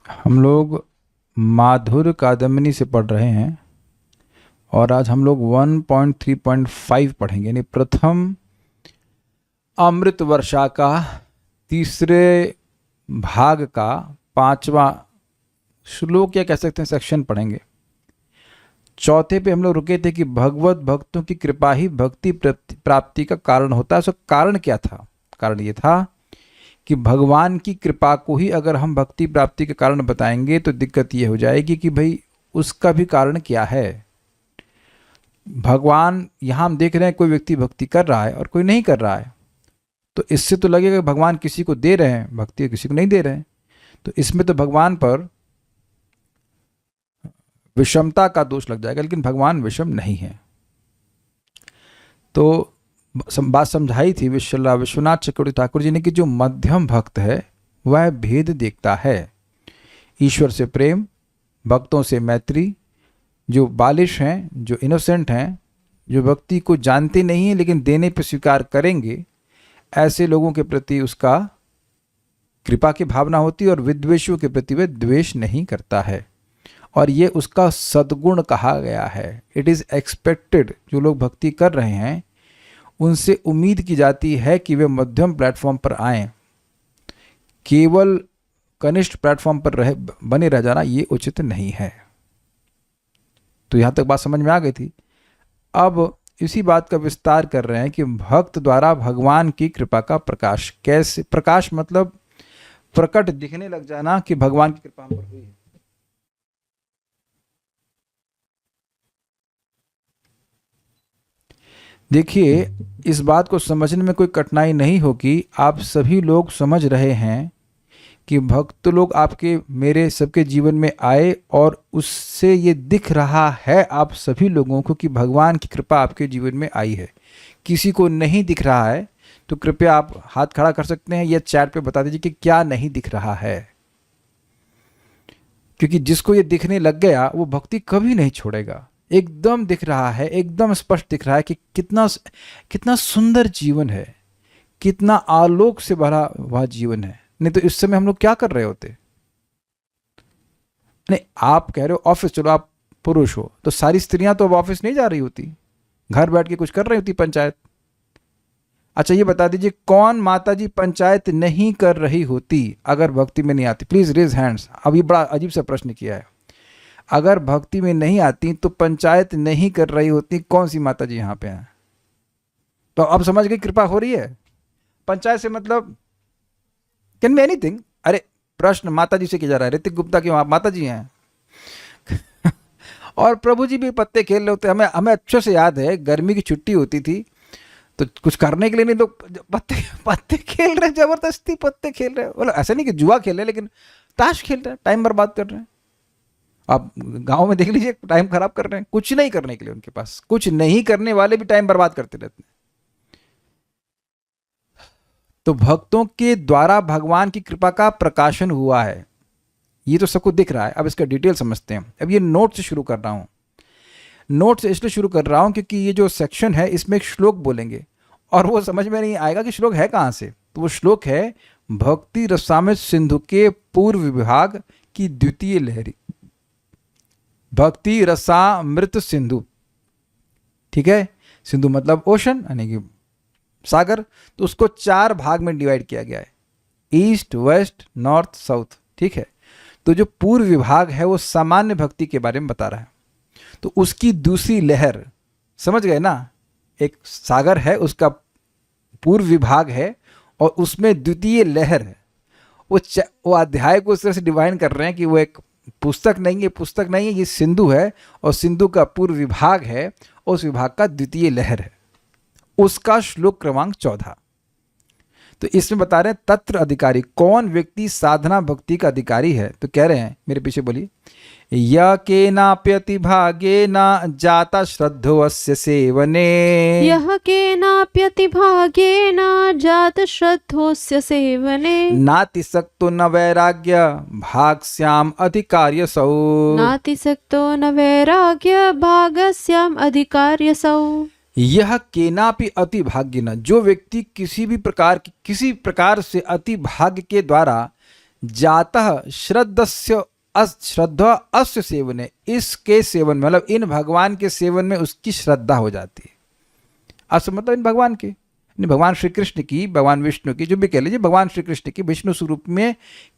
हम लोग माधुर्य कादम्बिनी से पढ़ रहे हैं और आज हम लोग 1.3.5 पढ़ेंगे, यानी प्रथम अमृत वर्षा का तीसरे भाग का 5वां श्लोक या कह सकते हैं सेक्शन पढ़ेंगे। चौथे पे हम लोग रुके थे कि भगवत भक्तों की कृपा ही भक्ति प्राप्ति का कारण होता है। सो कारण क्या था? कारण ये था कि भगवान की कृपा को ही अगर हम भक्ति प्राप्ति के कारण बताएंगे तो दिक्कत ये हो जाएगी कि भाई उसका भी कारण क्या है। भगवान, यहाँ हम देख रहे हैं कोई व्यक्ति भक्ति कर रहा है और कोई नहीं कर रहा है, तो इससे तो लगेगा भगवान किसी को दे रहे हैं भक्ति, किसी को नहीं दे रहे हैं, तो इसमें तो भगवान पर विषमता का दोष लग जाएगा। लेकिन भगवान विषम नहीं है। तो बात समझाई थी विश्वनाथ चक्रवर्ती ठाकुर जी ने कि जो मध्यम भक्त है वह भेद देखता है, ईश्वर से प्रेम, भक्तों से मैत्री। जो बालिश हैं, जो इनोसेंट हैं, जो भक्ति को जानते नहीं हैं लेकिन देने पर स्वीकार करेंगे, ऐसे लोगों के प्रति उसका कृपा की भावना होती है और विद्वेषों के प्रति वह द्वेष नहीं करता है, और ये उसका सद्गुण कहा गया है। इट इज़ एक्सपेक्टेड, जो लोग भक्ति कर रहे हैं उनसे उम्मीद की जाती है कि वे मध्यम प्लेटफॉर्म पर आएं। केवल कनिष्ठ प्लेटफॉर्म पर बने रह जाना ये उचित नहीं है। तो यहाँ तक बात समझ में आ गई थी। अब इसी बात का विस्तार कर रहे हैं कि भक्त द्वारा भगवान की कृपा का प्रकाश कैसे, प्रकाश मतलब प्रकट दिखने लग जाना कि भगवान की कृपा हम पर हुई है। देखिए, इस बात को समझने में कोई कठिनाई नहीं होगी। आप सभी लोग समझ रहे हैं कि भक्त लोग आपके, मेरे सबके जीवन में आए और उससे ये दिख रहा है आप सभी लोगों को कि भगवान की कृपा आपके जीवन में आई है। किसी को नहीं दिख रहा है तो कृपया आप हाथ खड़ा कर सकते हैं या चैट पे बता दीजिए कि क्या नहीं दिख रहा है, क्योंकि जिसको ये दिखने लग गया वो भक्ति कभी नहीं छोड़ेगा। एकदम दिख रहा है, एकदम स्पष्ट दिख रहा है कि कितना कितना सुंदर जीवन है, कितना आलोक से भरा हुआ जीवन है। नहीं तो इस समय हम लोग क्या कर रहे होते? नहीं, आप कह रहे हो ऑफिस, चलो आप पुरुष हो तो सारी स्त्रियां तो अब ऑफिस नहीं जा रही होती, घर बैठ के कुछ कर रही होती पंचायत। अच्छा ये बता दीजिए कौन माताजी पंचायत नहीं कर रही होती अगर भक्ति में नहीं आती? Please raise hands. अब ये बड़ा अजीब सा प्रश्न किया है। अगर भक्ति में नहीं आती तो पंचायत नहीं कर रही होती कौन सी माताजी यहाँ पे हैं? तो अब समझ गई कृपा हो रही है। पंचायत से मतलब कैन बी एनीथिंग। अरे प्रश्न माताजी से किया जा रहा है, ऋतिक गुप्ता की माताजी हैं और प्रभु जी भी पत्ते खेल रहे होते। हमें हमें अच्छे से याद है, गर्मी की छुट्टी होती थी तो कुछ करने के लिए नहीं, लोग पत्ते पत्ते खेल रहे, जबरदस्ती पत्ते खेल रहे। मतलब ऐसा नहीं कि जुआ खेल रहे, लेकिन ताश खेल रहे हैं, टाइम बर्बाद कर रहे हैं। आप गांव में देख लीजिए, टाइम खराब कर रहे हैं, कुछ नहीं करने के लिए उनके पास। कुछ नहीं करने वाले भी टाइम बर्बाद करते रहते हैं। तो भक्तों के द्वारा भगवान की कृपा का प्रकाशन हुआ है, ये तो सबको दिख रहा है। अब इसका डिटेल समझते हैं। अब ये नोट से शुरू कर रहा हूं। नोट से इसलिए शुरू कर रहा हूं क्योंकि ये जो सेक्शन है इसमें एक श्लोक बोलेंगे और वो समझ में नहीं आएगा कि श्लोक है कहां से। तो वो श्लोक है भक्ति रसामृत सिंधु के पूर्व विभाग की द्वितीय लहरी। भक्ति रसामृत सिंधु, ठीक है। सिंधु मतलब ओशन, यानी कि सागर। तो उसको 4 भाग में डिवाइड किया गया है, ईस्ट, वेस्ट, नॉर्थ, साउथ, ठीक है। तो जो पूर्व विभाग है वो सामान्य भक्ति के बारे में बता रहा है। तो उसकी दूसरी लहर, समझ गए ना? एक सागर है, उसका पूर्व विभाग है और उसमें द्वितीय लहर है। वो अध्याय को उस तरह से डिवाइड कर रहे हैं कि वो एक पुस्तक नहीं है, पुस्तक नहीं है, ये सिंधु है और सिंधु का पूर्व विभाग है और उस विभाग का द्वितीय लहर है। उसका श्लोक क्रमांक 14। तो इसमें बता रहे हैं तत्र अधिकारी, कौन व्यक्ति साधना भक्ति का अधिकारी है। तो कह रहे हैं, मेरे पीछे बोलिए, य केनाप्यति भागेन जाता श्रद्धोऽस्य सेवने, यः केनाप्यति भागेन जात श्रद्धोऽस्य सेवने, नातिसक्तो न वैराग्य भागस्याम अधिकार्यसौ, नातिसक्तो न वैराग्य भागस्याम अधिकार्यसौ। यह केनापि अति भाग्येन, जो व्यक्ति किसी प्रकार से अति भाग्य के द्वारा जातः श्रद्धस्य श्रद्धा अस्य सेवने, इसके सेवन में मतलब इन भगवान के सेवन में उसकी श्रद्धा हो जाती है। अस मतलब इन भगवान की, भगवान श्री कृष्ण की, भगवान विष्णु की, जो भी कह लीजिए, भगवान श्री कृष्ण की विष्णु स्वरूप में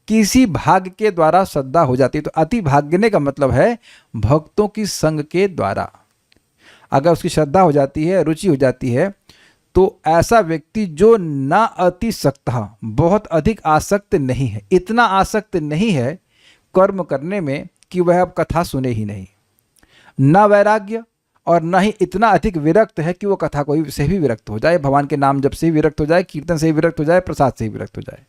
किसी भाग के द्वारा श्रद्धा हो जाती है। तो अति भाग्यने का मतलब है भक्तों की संग के द्वारा अगर उसकी श्रद्धा हो जाती है, रुचि हो जाती है, तो ऐसा व्यक्ति जो ना अति सक्तः, बहुत अधिक आसक्त नहीं है, इतना आसक्त नहीं है कर्म करने में कि वह अब कथा सुने ही नहीं, ना वैराग्य, और न ही इतना अधिक विरक्त है कि वो कथा कोई से भी विरक्त हो जाए, भगवान के नाम जप से ही विरक्त हो जाए, कीर्तन से ही विरक्त हो जाए, प्रसाद से ही विरक्त हो जाए।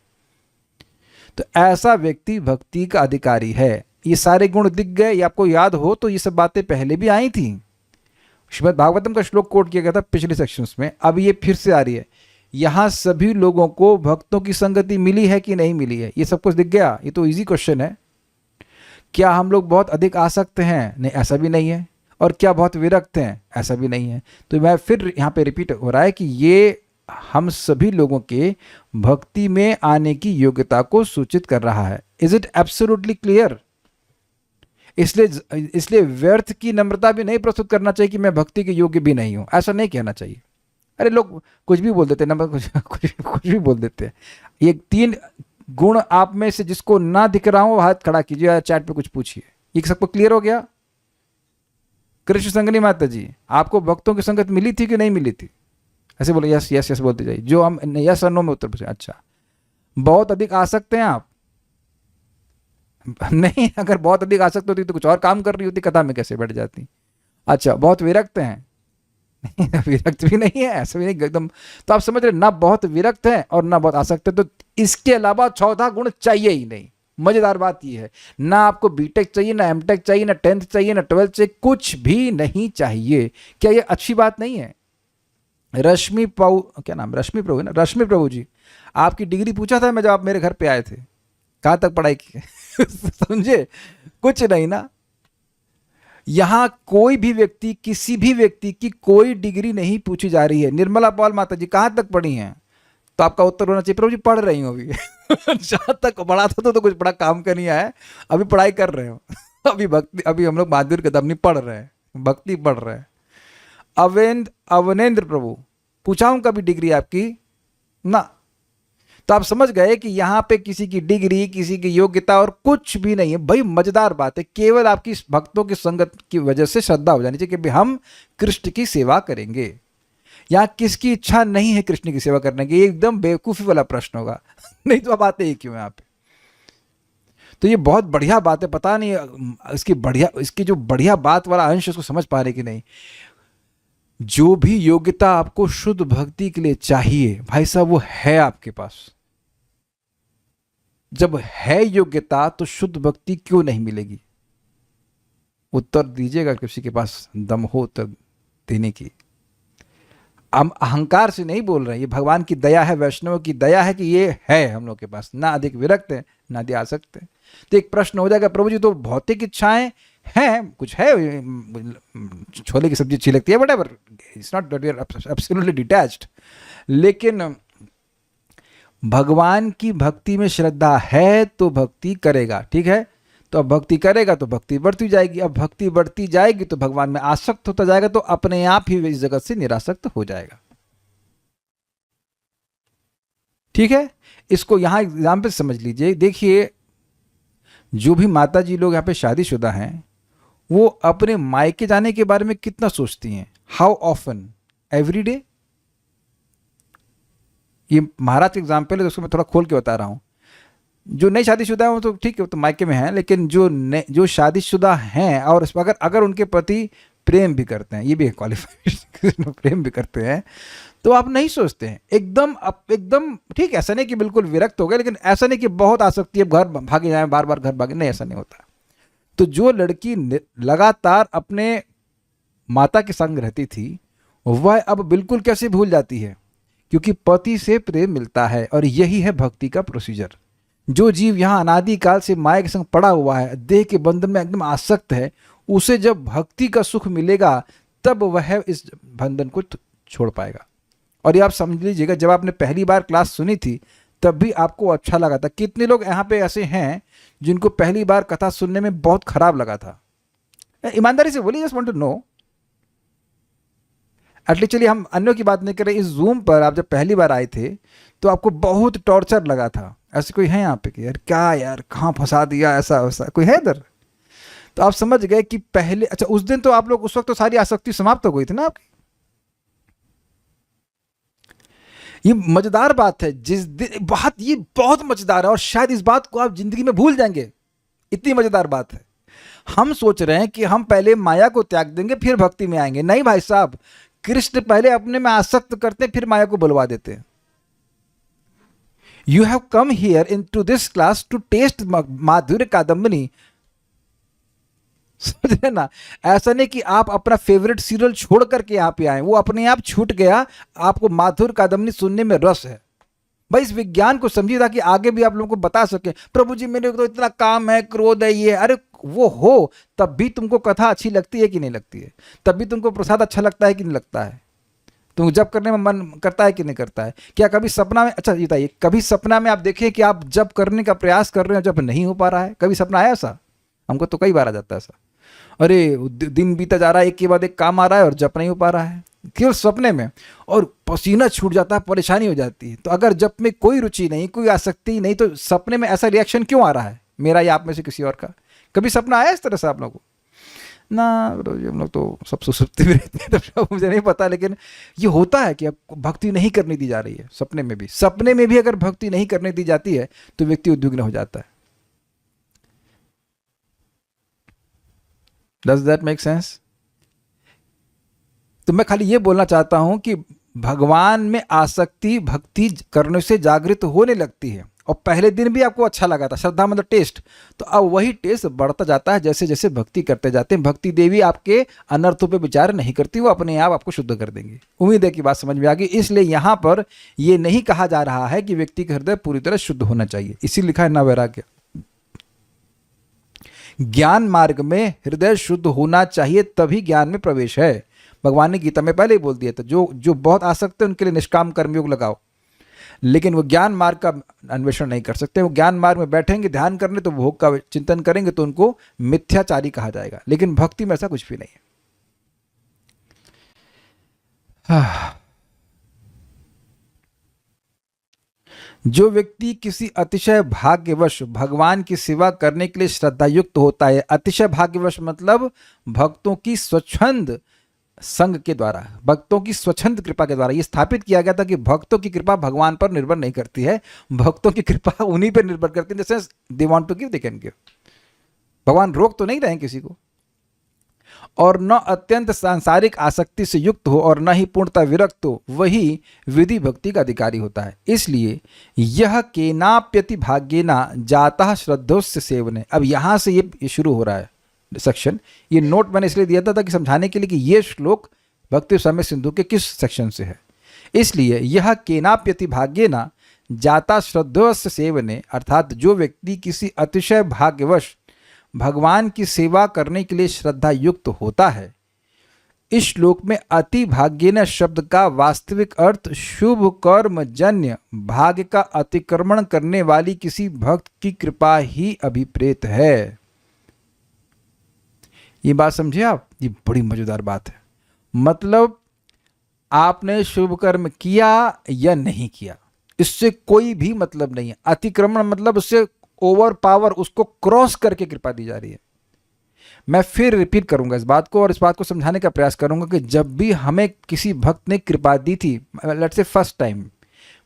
तो ऐसा व्यक्ति भक्ति का अधिकारी है। ये सारे गुण दिख गए, ये आपको याद हो तो ये सब बातें पहले भी आई थी। श्रीमद् भागवतम का श्लोक कोट किया गया था पिछले सेक्शंस में, अब ये फिर से आ रही है। यहाँ सभी लोगों को भक्तों की संगति मिली है कि नहीं मिली है, ये सब कुछ दिख गया। ये तो इजी क्वेश्चन है। क्या हम लोग बहुत अधिक आसक्त हैं? नहीं, ऐसा भी नहीं है। और क्या बहुत विरक्त हैं? ऐसा भी नहीं है। तो मैं फिर यहाँ पे रिपीट हो रहा है कि ये हम सभी लोगों के भक्ति में आने की योग्यता को सूचित कर रहा है। Is it absolutely clear? इसलिए व्यर्थ की नम्रता भी नहीं प्रस्तुत करना चाहिए कि मैं भक्ति के योग्य भी नहीं हूं, ऐसा नहीं कहना चाहिए। अरे लोग कुछ भी बोल देते हैं, कुछ भी बोल देते हैं। ये 3 गुण आप में से जिसको ना दिख रहा हो हाथ खड़ा कीजिए या चैट पे कुछ पूछिए। ये सबको क्लियर हो गया? कृष्ण संगनी माता जी, आपको भक्तों की संगत मिली थी कि नहीं मिली थी? ऐसे बोले यस यस यस बोलते जाइए। जो हम यस और नो में उत्तर पूछे। अच्छा, बहुत अधिक आसक्त हैं आप? नहीं, अगर बहुत अधिक आसक्त होती तो कुछ और काम कर रही होती, कथा में कैसे बैठ जाती। अच्छा, बहुत विरक्त हैं? विरक्त भी नहीं है, ऐसा भी नहीं एकदम। तो आप समझ रहे, ना बहुत विरक्त है और ना बहुत आसक्त है, तो इसके अलावा चौथा गुण चाहिए ही नहीं। मजेदार बात यह है, ना आपको बीटेक चाहिए, ना एमटेक चाहिए, ना 10th चाहिए, ना 12th चाहिए, कुछ भी नहीं चाहिए। क्या ये अच्छी बात नहीं है? रश्मि प्रभु, क्या नाम, रश्मि प्रभु है ना, रश्मि प्रभु जी, आपकी डिग्री पूछा था मैं जब आप मेरे घर पे आए थे, कहाँ तक पढ़ाई की? समझे, कुछ नहीं ना। यहां कोई भी व्यक्ति, किसी भी व्यक्ति की कोई डिग्री नहीं पूछी जा रही है। निर्मला पॉल माता जी कहां तक पढ़ी हैं? तो आपका उत्तर होना चाहिए प्रभु जी पढ़ रही हूं अभी। जहां तक पढ़ा था तो कुछ बड़ा काम का नहीं आया, अभी पढ़ाई कर रहे हो। अभी भक्ति, अभी हम लोग माधुर्य कदम नहीं पढ़ रहे हैं, भक्ति पढ़ रहे हैं। अवनेंद्र प्रभु, पूछा हूं कभी डिग्री आपकी? ना। तो आप समझ गए कि यहां पे किसी की डिग्री, किसी की योग्यता और कुछ भी नहीं है। भाई मजेदार बात है, केवल आपकी भक्तों की संगत की वजह से श्रद्धा हो जानी चाहिए कि हम कृष्ण की सेवा करेंगे। यहां किसकी इच्छा नहीं है कृष्ण की सेवा करने की? एकदम बेवकूफी वाला प्रश्न होगा। नहीं तो आप आते ही क्यों यहाँ पे? तो ये बहुत बढ़िया बात है। पता नहीं इसकी जो बढ़िया बात वाला अंश उसको समझ पा रहे कि नहीं। जो भी योग्यता आपको शुद्ध भक्ति के लिए चाहिए भाई साहब, वो है आपके पास। जब है योग्यता तो शुद्ध भक्ति क्यों नहीं मिलेगी? उत्तर दीजिएगा, किसी के पास दम हो उत्तर देने की। हम अहंकार से नहीं बोल रहे हैं, ये भगवान की दया है, वैष्णव की दया है कि ये है हम लोग के पास, ना अधिक विरक्त है ना अधिक आसक्त है। तो एक प्रश्न हो जाएगा, प्रभु जी तो भौतिक इच्छाएं हैं, कुछ है, छोले की सब्जी अच्छी लगती है, whatever, it's not that we are absolutely detached. लेकिन भगवान की भक्ति में श्रद्धा है तो भक्ति करेगा, ठीक है? तो अब भक्ति करेगा तो भक्ति बढ़ती जाएगी। अब भक्ति बढ़ती जाएगी तो भगवान में आसक्त होता जाएगा, तो अपने आप ही इस जगत से निरासक्त हो जाएगा। ठीक है, इसको यहां एग्जाम्पल समझ लीजिए। देखिए, जो भी माता जी लोग यहाँ पे शादीशुदा हैं, वो अपने मायके जाने के बारे में कितना सोचती हैं? How often? Every day? ये महाराज का एग्जाम्पल है तो उसको मैं थोड़ा खोल के बता रहा हूँ। जो नई शादीशुदा है वो तो ठीक है, वो तो मायके में है, लेकिन जो शादीशुदा हैं और अगर उनके पति प्रेम भी करते हैं, ये भी क्वालिफिकेशन, प्रेम भी करते हैं, तो आप नहीं सोचते हैं एकदम ठीक, ऐसा नहीं कि बिल्कुल विरक्त हो गए, लेकिन ऐसा नहीं कि बहुत आसक्ति है, घर भागे जाए, बार बार घर भागे, नहीं, ऐसा नहीं होता। तो जो लड़की लगातार अपने माता के संग रहती थी, वह अब बिल्कुल कैसे भूल जाती है? क्योंकि पति से प्रेम मिलता है, और यही है भक्ति का प्रोसीजर। जो जीव यहाँ अनादिकाल से माया के संग पड़ा हुआ है, देह के बंधन में एकदम आसक्त है, उसे जब भक्ति का सुख मिलेगा तब वह इस बंधन को छोड़ पाएगा। और ये आप समझ लीजिएगा, जब आपने पहली बार क्लास सुनी थी तब भी आपको अच्छा लगा था। कितने लोग यहाँ पे ऐसे हैं जिनको पहली बार कथा सुनने में बहुत खराब लगा था? ईमानदारी से बोलिए, just want to know. At least चलिए हम अन्यों की बात नहीं कर रहे, इस जूम पर आप जब पहली बार आए थे तो आपको बहुत टॉर्चर लगा था। ऐसे कोई है यहाँ पे कि यार क्या यार कहाँ फंसा दिया, ऐसा वैसा कोई है इधर? तो आप समझ गए कि पहले, अच्छा उस दिन तो आप लोग, उस वक्त तो सारी आसक्ति समाप्त हो गई थी ना आपकी। ये मजेदार बात है, जिस दिन बात, ये बहुत मजेदार है और शायद इस बात को आप जिंदगी में भूल जाएंगे, इतनी मजेदार बात है। हम सोच रहे हैं कि हम पहले माया को त्याग देंगे फिर भक्ति में आएंगे। नहीं भाई साहब, कृष्ण पहले अपने में आसक्त करते फिर माया को बुलवा देते हैं। You have come here into this class to test Madhurya Kadambini. समझ रहे ना? ऐसा नहीं कि आप अपना फेवरेट सीरियल छोड़ करके यहाँ पे आए, वो अपने आप छूट गया। आपको माधुर्य कादम्बनी सुनने में रस है। भाई इस विज्ञान को समझिए ताकि आगे भी आप लोगों को बता सके, प्रभु जी मेरे को तो इतना काम है, क्रोध है, ये, अरे वो हो तब भी तुमको कथा अच्छी लगती है कि नहीं लगती है? तब भी तुमको प्रसाद अच्छा लगता है कि नहीं लगता है? तुमको जप करने में मन करता है कि नहीं करता है? क्या कभी सपना में, अच्छा बताइए, कभी सपना में आप देखें कि आप जप करने का प्रयास कर रहे हो, जब नहीं हो पा रहा है? कभी सपना आया ऐसा? हमको तो कई बार आ जाता है ऐसा, अरे दिन बीता जा रहा है, एक के बाद एक काम आ रहा है और जप नहीं हो पा रहा है, केवल सपने में, और पसीना छूट जाता है, परेशानी हो जाती है। तो अगर जप में कोई रुचि नहीं, कोई आसक्ति नहीं, तो सपने में ऐसा रिएक्शन क्यों आ रहा है, मेरा या आप में से किसी और का? कभी सपना आया इस तरह से आप लोगों को? ना हम लोग तो सब सुसुप्ति में रहते हैं, तो मुझे नहीं पता, लेकिन ये होता है कि आपको भक्ति नहीं करने दी जा रही है। सपने में भी, सपने में भी अगर भक्ति नहीं करने दी जाती है तो व्यक्ति उद्विग्न हो जाता है। Does that make sense? तो मैं खाली ये बोलना चाहता हूं कि भगवान में आसक्ति भक्ति करने से जागृत होने लगती है। और पहले दिन भी आपको अच्छा लगा था, श्रद्धा मतलब टेस्ट, तो अब वही टेस्ट बढ़ता जाता है जैसे जैसे भक्ति करते जाते हैं। भक्ति देवी आपके अनर्थों पे विचार नहीं करती, वो अपने आप आपको शुद्ध कर देंगी। उम्मीद है कि बात समझ में आ गई। इसलिए यहाँ पर ये नहीं कहा जा रहा है कि व्यक्ति का हृदय पूरी तरह शुद्ध होना चाहिए, इसी लिखा है ना वैराग्य। ज्ञान मार्ग में हृदय शुद्ध होना चाहिए, तभी ज्ञान में प्रवेश है। भगवान ने गीता में पहले ही बोल दिया था, जो बहुत आसक्त है उनके लिए निष्काम कर्मयोग लगाओ, लेकिन वो ज्ञान मार्ग का अन्वेषण नहीं कर सकते। वो ज्ञान मार्ग में बैठेंगे ध्यान करने, तो भोग का चिंतन करेंगे तो उनको मिथ्याचारी कहा जाएगा, लेकिन भक्ति में ऐसा कुछ भी नहीं है। जो व्यक्ति किसी अतिशय भाग्यवश भगवान की सेवा करने के लिए श्रद्धा युक्त होता है, अतिशय भाग्यवश मतलब भक्तों की स्वच्छंद संग के द्वारा, भक्तों की स्वच्छंद कृपा के द्वारा। ये स्थापित किया गया था कि भक्तों की कृपा भगवान पर निर्भर नहीं करती है, भक्तों की कृपा उन्हीं पर निर्भर करती है। जैसे they want to give they can give. भगवान रोक तो नहीं रहे हैं किसी को। और न अत्यंत सांसारिक आसक्ति से युक्त हो और न ही पूर्णतः विरक्त हो, वही विधि भक्ति का अधिकारी होता है। इसलिए यह केनाप्यति भाग्येना जाता श्रद्धोस्य सेवने। अब यहाँ से ये शुरू हो रहा है सेक्शन। ये नोट मैंने इसलिए दिया था ताकि समझाने के लिए कि ये श्लोक भक्ति समय सिंधु के किस सेक्शन से है। इसलिए यह केनाप्यति भाग्येना जाता श्रद्धोस्य सेवने, अर्थात जो व्यक्ति किसी अतिशय भाग्यवश भगवान की सेवा करने के लिए श्रद्धा युक्त होता है। इस श्लोक में अति भाग्येन शब्द का वास्तविक अर्थ शुभ कर्म जन्य भाग्य का अतिक्रमण करने वाली किसी भक्त की कृपा ही अभिप्रेत है। ये बात समझे आप? ये बड़ी मजेदार बात है। मतलब आपने शुभ कर्म किया या नहीं किया, इससे कोई भी मतलब नहीं है। अतिक्रमण मतलब उससे ओवर पावर, उसको क्रॉस करके कृपा दी जा रही है। मैं फिर रिपीट करूंगा इस बात को और इस बात को समझाने का प्रयास करूंगा कि जब भी हमें किसी भक्त ने कृपा दी थी, लेट्स से फर्स्ट टाइम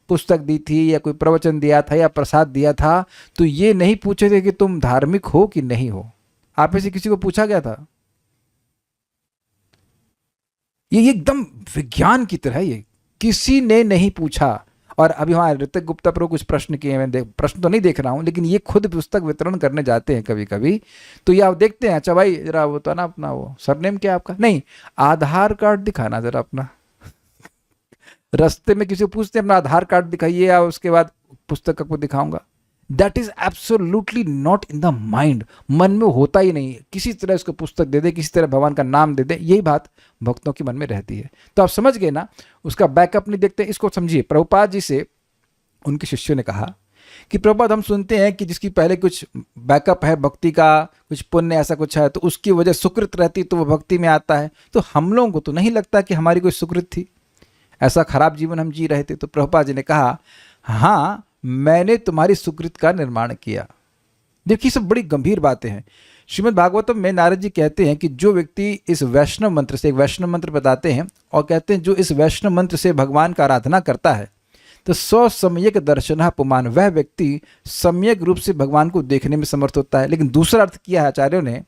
पुस्तक दी थी या कोई प्रवचन दिया था या प्रसाद दिया था, तो ये नहीं पूछे थे कि तुम धार्मिक हो कि नहीं हो। आप में से किसी को पूछा गया था? ये एकदम विज्ञान की तरह, ये किसी ने नहीं पूछा। और अभी हमारे ऋतिक गुप्ता पर कुछ प्रश्न किए, मैं प्रश्न तो नहीं देख रहा हूं, लेकिन ये खुद पुस्तक वितरण करने जाते हैं कभी कभी, तो ये आप देखते हैं। अच्छा भाई जरा वो तो ना अपना वो सरनेम क्या आपका, नहीं आधार कार्ड दिखाना जरा अपना। रास्ते में किसी को पूछते हैं अपना आधार कार्ड दिखाइए, या उसके बाद पुस्तक आपको दिखाऊंगा। That is absolutely not in the mind. मन में होता ही नहीं। किसी तरह इसको पुस्तक दे दे, किसी तरह भगवान का नाम दे दे, यही बात भक्तों के मन में रहती है। तो आप समझ गए ना, उसका बैकअप नहीं देखते। इसको समझिए, प्रभुपाद जी से उनके शिष्यों ने कहा कि प्रभुपाद, हम सुनते हैं कि जिसकी पहले कुछ बैकअप है भक्ति का, कुछ पुण्य ऐसा कुछ है, तो उसकी वजह सुकृत रहती तो वो भक्ति में आता है। तो हम लोगों को तो नहीं लगता कि हमारी कोई सुकृत थी, ऐसा खराब जीवन हम जी रहे थे। तो प्रभुपाद जी ने कहा, हाँ, मैंने तुम्हारी सुकृत का निर्माण किया। देखिए, सब बड़ी गंभीर बातें हैं। श्रीमद् भागवतम में नारद जी कहते हैं कि जो व्यक्ति इस वैष्णव मंत्र से, एक वैष्णव मंत्र बताते हैं और कहते हैं जो इस वैष्णव मंत्र से भगवान का आराधना करता है तो सौ सम्यक दर्शन पुमान, वह व्यक्ति सम्यक रूप से भगवान को देखने में समर्थ होता है। लेकिन दूसरा अर्थ किया है आचार्यों ने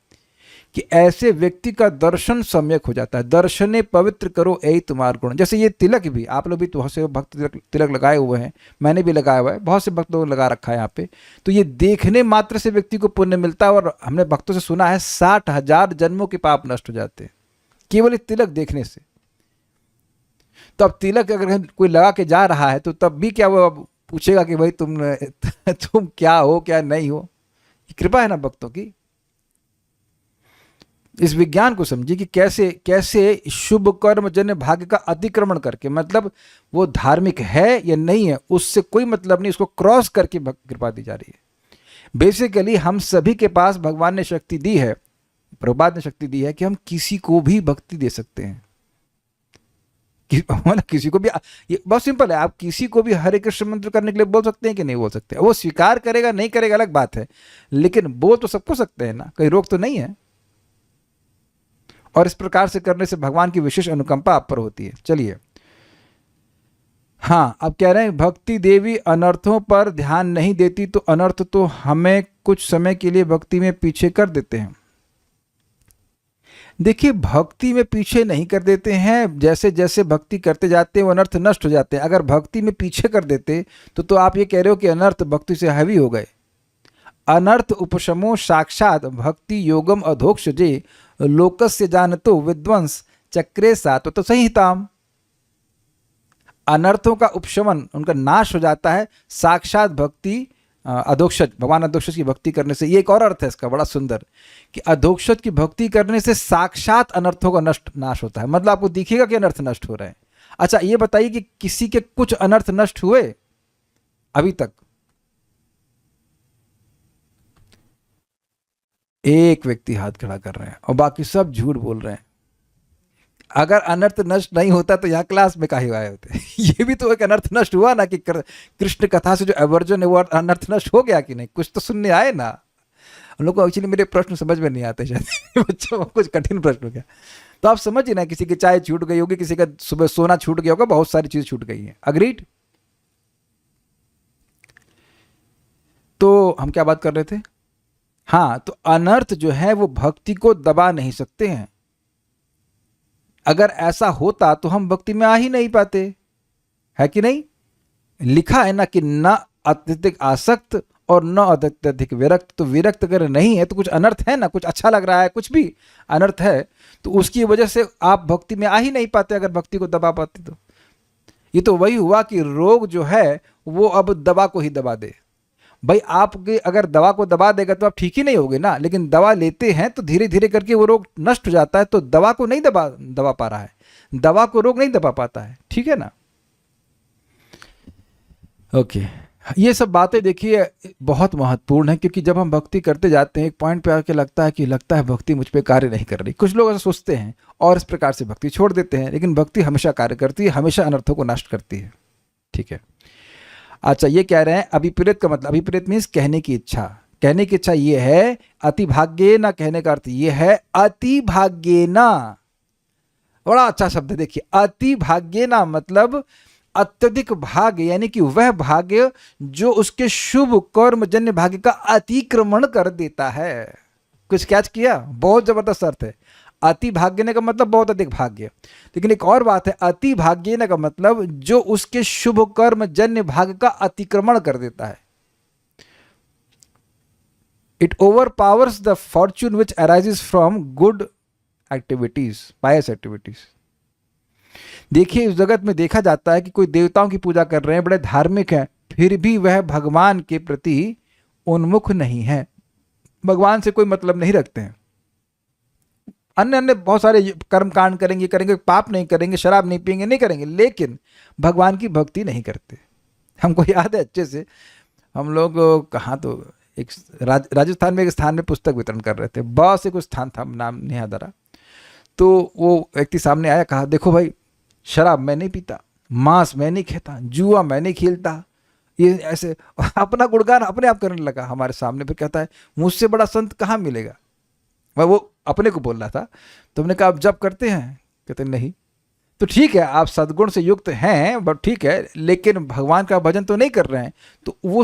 कि ऐसे व्यक्ति का दर्शन सम्यक हो जाता है। दर्शने पवित्र करो यही तुम्हार गुण। जैसे ये तिलक भी, आप लोग भी बहुत से भक्त तिलक लगाए हुए हैं, मैंने भी लगाया हुआ है, बहुत से भक्त लोगों ने लगा रखा है यहाँ पे। तो ये देखने मात्र से व्यक्ति को पुण्य मिलता है। और हमने भक्तों से सुना है 60,000 जन्मों के पाप नष्ट हो जाते हैं केवल ये तिलक देखने से। तो अब तिलक अगर कोई लगा के जा रहा है तो तब भी क्या वो पूछेगा कि भाई तुम क्या हो क्या नहीं हो? ये कृपा है ना भक्तों की। इस विज्ञान को समझिए कि कैसे कैसे शुभ कर्म जन्य भाग्य का अतिक्रमण करके, मतलब वो धार्मिक है या नहीं है उससे कोई मतलब नहीं, उसको क्रॉस करके कृपा दी जा रही है। बेसिकली हम सभी के पास भगवान ने शक्ति दी है, प्रभुपाद ने शक्ति दी है कि हम किसी को भी भक्ति दे सकते हैं। मतलब किसी को भी, ये बहुत सिंपल है, आप किसी को भी हरे कृष्ण मंत्र करने के लिए बोल सकते हैं कि नहीं बोल सकते? वो स्वीकार करेगा नहीं करेगा अलग बात है, लेकिन बोल तो सबको सकते हैं ना, कोई रोक तो नहीं है। और इस प्रकार से करने से भगवान की विशेष अनुकंपा आप पर होती है। चलिए, हाँ, अब कह रहे हैं भक्ति देवी अनर्थों पर ध्यान नहीं देती तो अनर्थ तो हमें कुछ समय के लिए भक्ति में पीछे कर देते हैं। देखिए, भक्ति में पीछे नहीं कर देते हैं, जैसे जैसे भक्ति करते जाते हैं वो अनर्थ नष्ट हो जाते हैं। अगर भक्ति में पीछे कर देते तो आप ये कह रहे हो कि अनर्थ भक्ति से हावी हो गए। अनर्थ उपशमो साक्षात भक्ति योगम अधोक्षजे लोकस्य जानतो विद्वंस चक्रे सात्वत तो संहिताम। अनर्थों का उपशमन, उनका नाश हो जाता है साक्षात भक्ति अधोक्षज, भगवान अधोक्षज की भक्ति करने से। ये एक और अर्थ है इसका बड़ा सुंदर कि अधोक्षज की भक्ति करने से साक्षात अनर्थों का नाश होता है। मतलब आपको दिखेगा कि अनर्थ नष्ट हो रहे हैं। अच्छा, ये बताइए कि किसी के कुछ अनर्थ नष्ट हुए अभी तक? एक व्यक्ति हाथ खड़ा कर रहे हैं और बाकी सब झूठ बोल रहे हैं। अगर अनर्थ नष्ट नहीं होता तो यहाँ क्लास में काहे आए होते? ये भी तो एक अनर्थ नष्ट हुआ ना कि कृष्ण कथा से जो एवर्जन है वो अनर्थ नष्ट हो गया कि नहीं? कुछ तो सुनने आए ना। उन लोगों को एक्चुअली मेरे प्रश्न समझ में नहीं आते शायद बच्चों को कुछ कठिन प्रश्न हो गया। तो आप समझिए ना, किसी की चाय छूट गई होगी, किसी का सुबह सोना छूट गया होगा, बहुत सारी चीज छूट गई है। अग्रीड? तो हम क्या बात कर रहे थे? हाँ, तो अनर्थ जो है वो भक्ति को दबा नहीं सकते हैं। अगर ऐसा होता तो हम भक्ति में आ ही नहीं पाते, है कि नहीं? लिखा है ना कि न अत्यधिक आसक्त और न अत्यधिक विरक्त। तो विरक्त अगर नहीं है तो कुछ अनर्थ है ना, कुछ अच्छा लग रहा है, कुछ भी अनर्थ है तो उसकी वजह से आप भक्ति में आ ही नहीं पाते अगर भक्ति को दबा पाते तो। ये तो वही हुआ कि रोग जो है वो अब दवा को ही दबा दे। भाई, आपके अगर दवा को दबा देगा तो आप ठीक ही नहीं होगे ना, लेकिन दवा लेते हैं तो धीरे धीरे करके वो रोग नष्ट हो जाता है। तो दवा को नहीं दबा पा रहा है, दवा को रोग नहीं दबा पाता है। ठीक है ना? ओके, ये सब बातें देखिए बहुत महत्वपूर्ण है, क्योंकि जब हम भक्ति करते जाते हैं एक पॉइंट पे आके लगता है भक्ति मुझ पे कार्य नहीं कर रही। कुछ लोग ऐसा सोचते हैं और इस प्रकार से भक्ति छोड़ देते हैं, लेकिन भक्ति हमेशा कार्य करती है, हमेशा अनर्थों को नष्ट करती है। ठीक है। अच्छा, ये कह रहे हैं अभिप्रेत का मतलब, अभिप्रेत मीन्स कहने की इच्छा। कहने की इच्छा ये है अति भाग्ये ना, कहने का अर्थ ये है अति भाग्ये ना। बड़ा अच्छा शब्द है, देखिए, अति भाग्ये ना मतलब अत्यधिक भाग्य, यानी कि वह भाग्य जो उसके शुभ कर्म जन्य भाग्य का अतिक्रमण कर देता है। कुछ कैच किया? बहुत जबरदस्त अर्थ है। अति भाग्यने का मतलब बहुत अधिक भाग्य, लेकिन एक और बात है, अति भाग्यने का मतलब जो उसके शुभ कर्म जन्य भाग्य का अतिक्रमण कर देता है। It overpowers the fortune which arises from good activities, pious activities. देखिए, इस जगत में देखा जाता है कि कोई देवताओं की पूजा कर रहे हैं, बड़े धार्मिक हैं, फिर भी वह भगवान के प्रति उन्मुख नहीं है, भगवान से कोई मतलब नहीं रखते हैं। अन्य अन्य बहुत सारे कर्म कांड करेंगे, पाप नहीं करेंगे, शराब नहीं पिएंगे, नहीं करेंगे, लेकिन भगवान की भक्ति नहीं करते। हमको याद है अच्छे से, हम लोग कहाँ तो एक राजस्थान में एक स्थान में पुस्तक वितरण कर रहे थे, बस एक स्थान था, नाम नहीं याद आ रहा। तो वो व्यक्ति सामने आया, कहा देखो भाई, शराब मैं नहीं पीता, मांस मैं नहीं खाता, जुआ मैं नहीं खेलता, ये ऐसे अपना गुणगान अपने आप करने लगा हमारे सामने। फिर कहता है मुझसे बड़ा संत कहाँ मिलेगा। वो अपने को बोल रहा था। तो हमने कहा आप जब करते हैं? कहते नहीं। तो ठीक है, आप सद्गुण से युक्त हैं, बट ठीक है, लेकिन भगवान का भजन तो नहीं कर रहे हैं। तो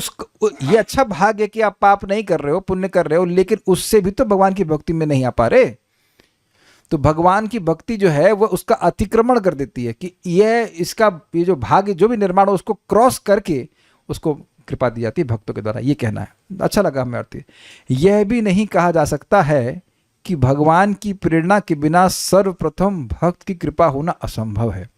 ये अच्छा भाग है कि आप पाप नहीं कर रहे हो, पुण्य कर रहे हो, लेकिन उससे भी तो भगवान की भक्ति में नहीं आ पा रहे। तो भगवान की भक्ति जो है वो उसका अतिक्रमण कर देती है कि ये जो भाग्य जो भी निर्माण हो उसको क्रॉस करके उसको कृपा दी जाती है भक्तों के द्वारा। ये कहना है, अच्छा लगा हमें अर्थ। यह भी नहीं कहा जा सकता है कि भगवान की प्रेरणा के बिना सर्वप्रथम भक्त की कृपा होना असंभव है।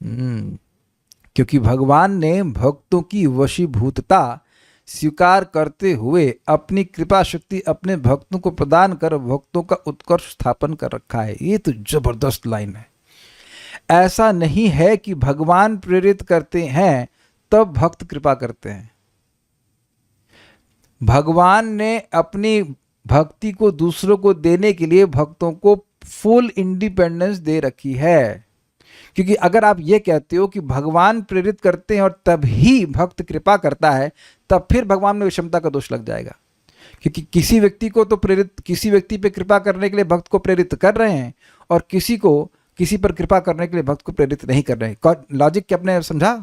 क्योंकि भगवान ने भक्तों की वशीभूतता स्वीकार करते हुए अपनी कृपा शक्ति अपने भक्तों को प्रदान कर भक्तों का उत्कर्ष स्थापन कर रखा है। ये तो जबरदस्त लाइन है। ऐसा नहीं है कि भगवान प्रेरित करते हैं तब भक्त कृपा करते हैं। भगवान ने अपनी भक्ति को दूसरों को देने के लिए भक्तों को फुल इंडिपेंडेंस दे रखी है। क्योंकि अगर आप ये कहते हो कि भगवान प्रेरित करते हैं और तभी भक्त कृपा करता है, तब फिर भगवान में विषमता का दोष लग जाएगा। क्योंकि किसी व्यक्ति पे कृपा करने के लिए भक्त को प्रेरित कर रहे हैं और किसी पर कृपा करने के लिए भक्त को प्रेरित नहीं कर रहे हैं। लॉजिक क्या आपने समझा?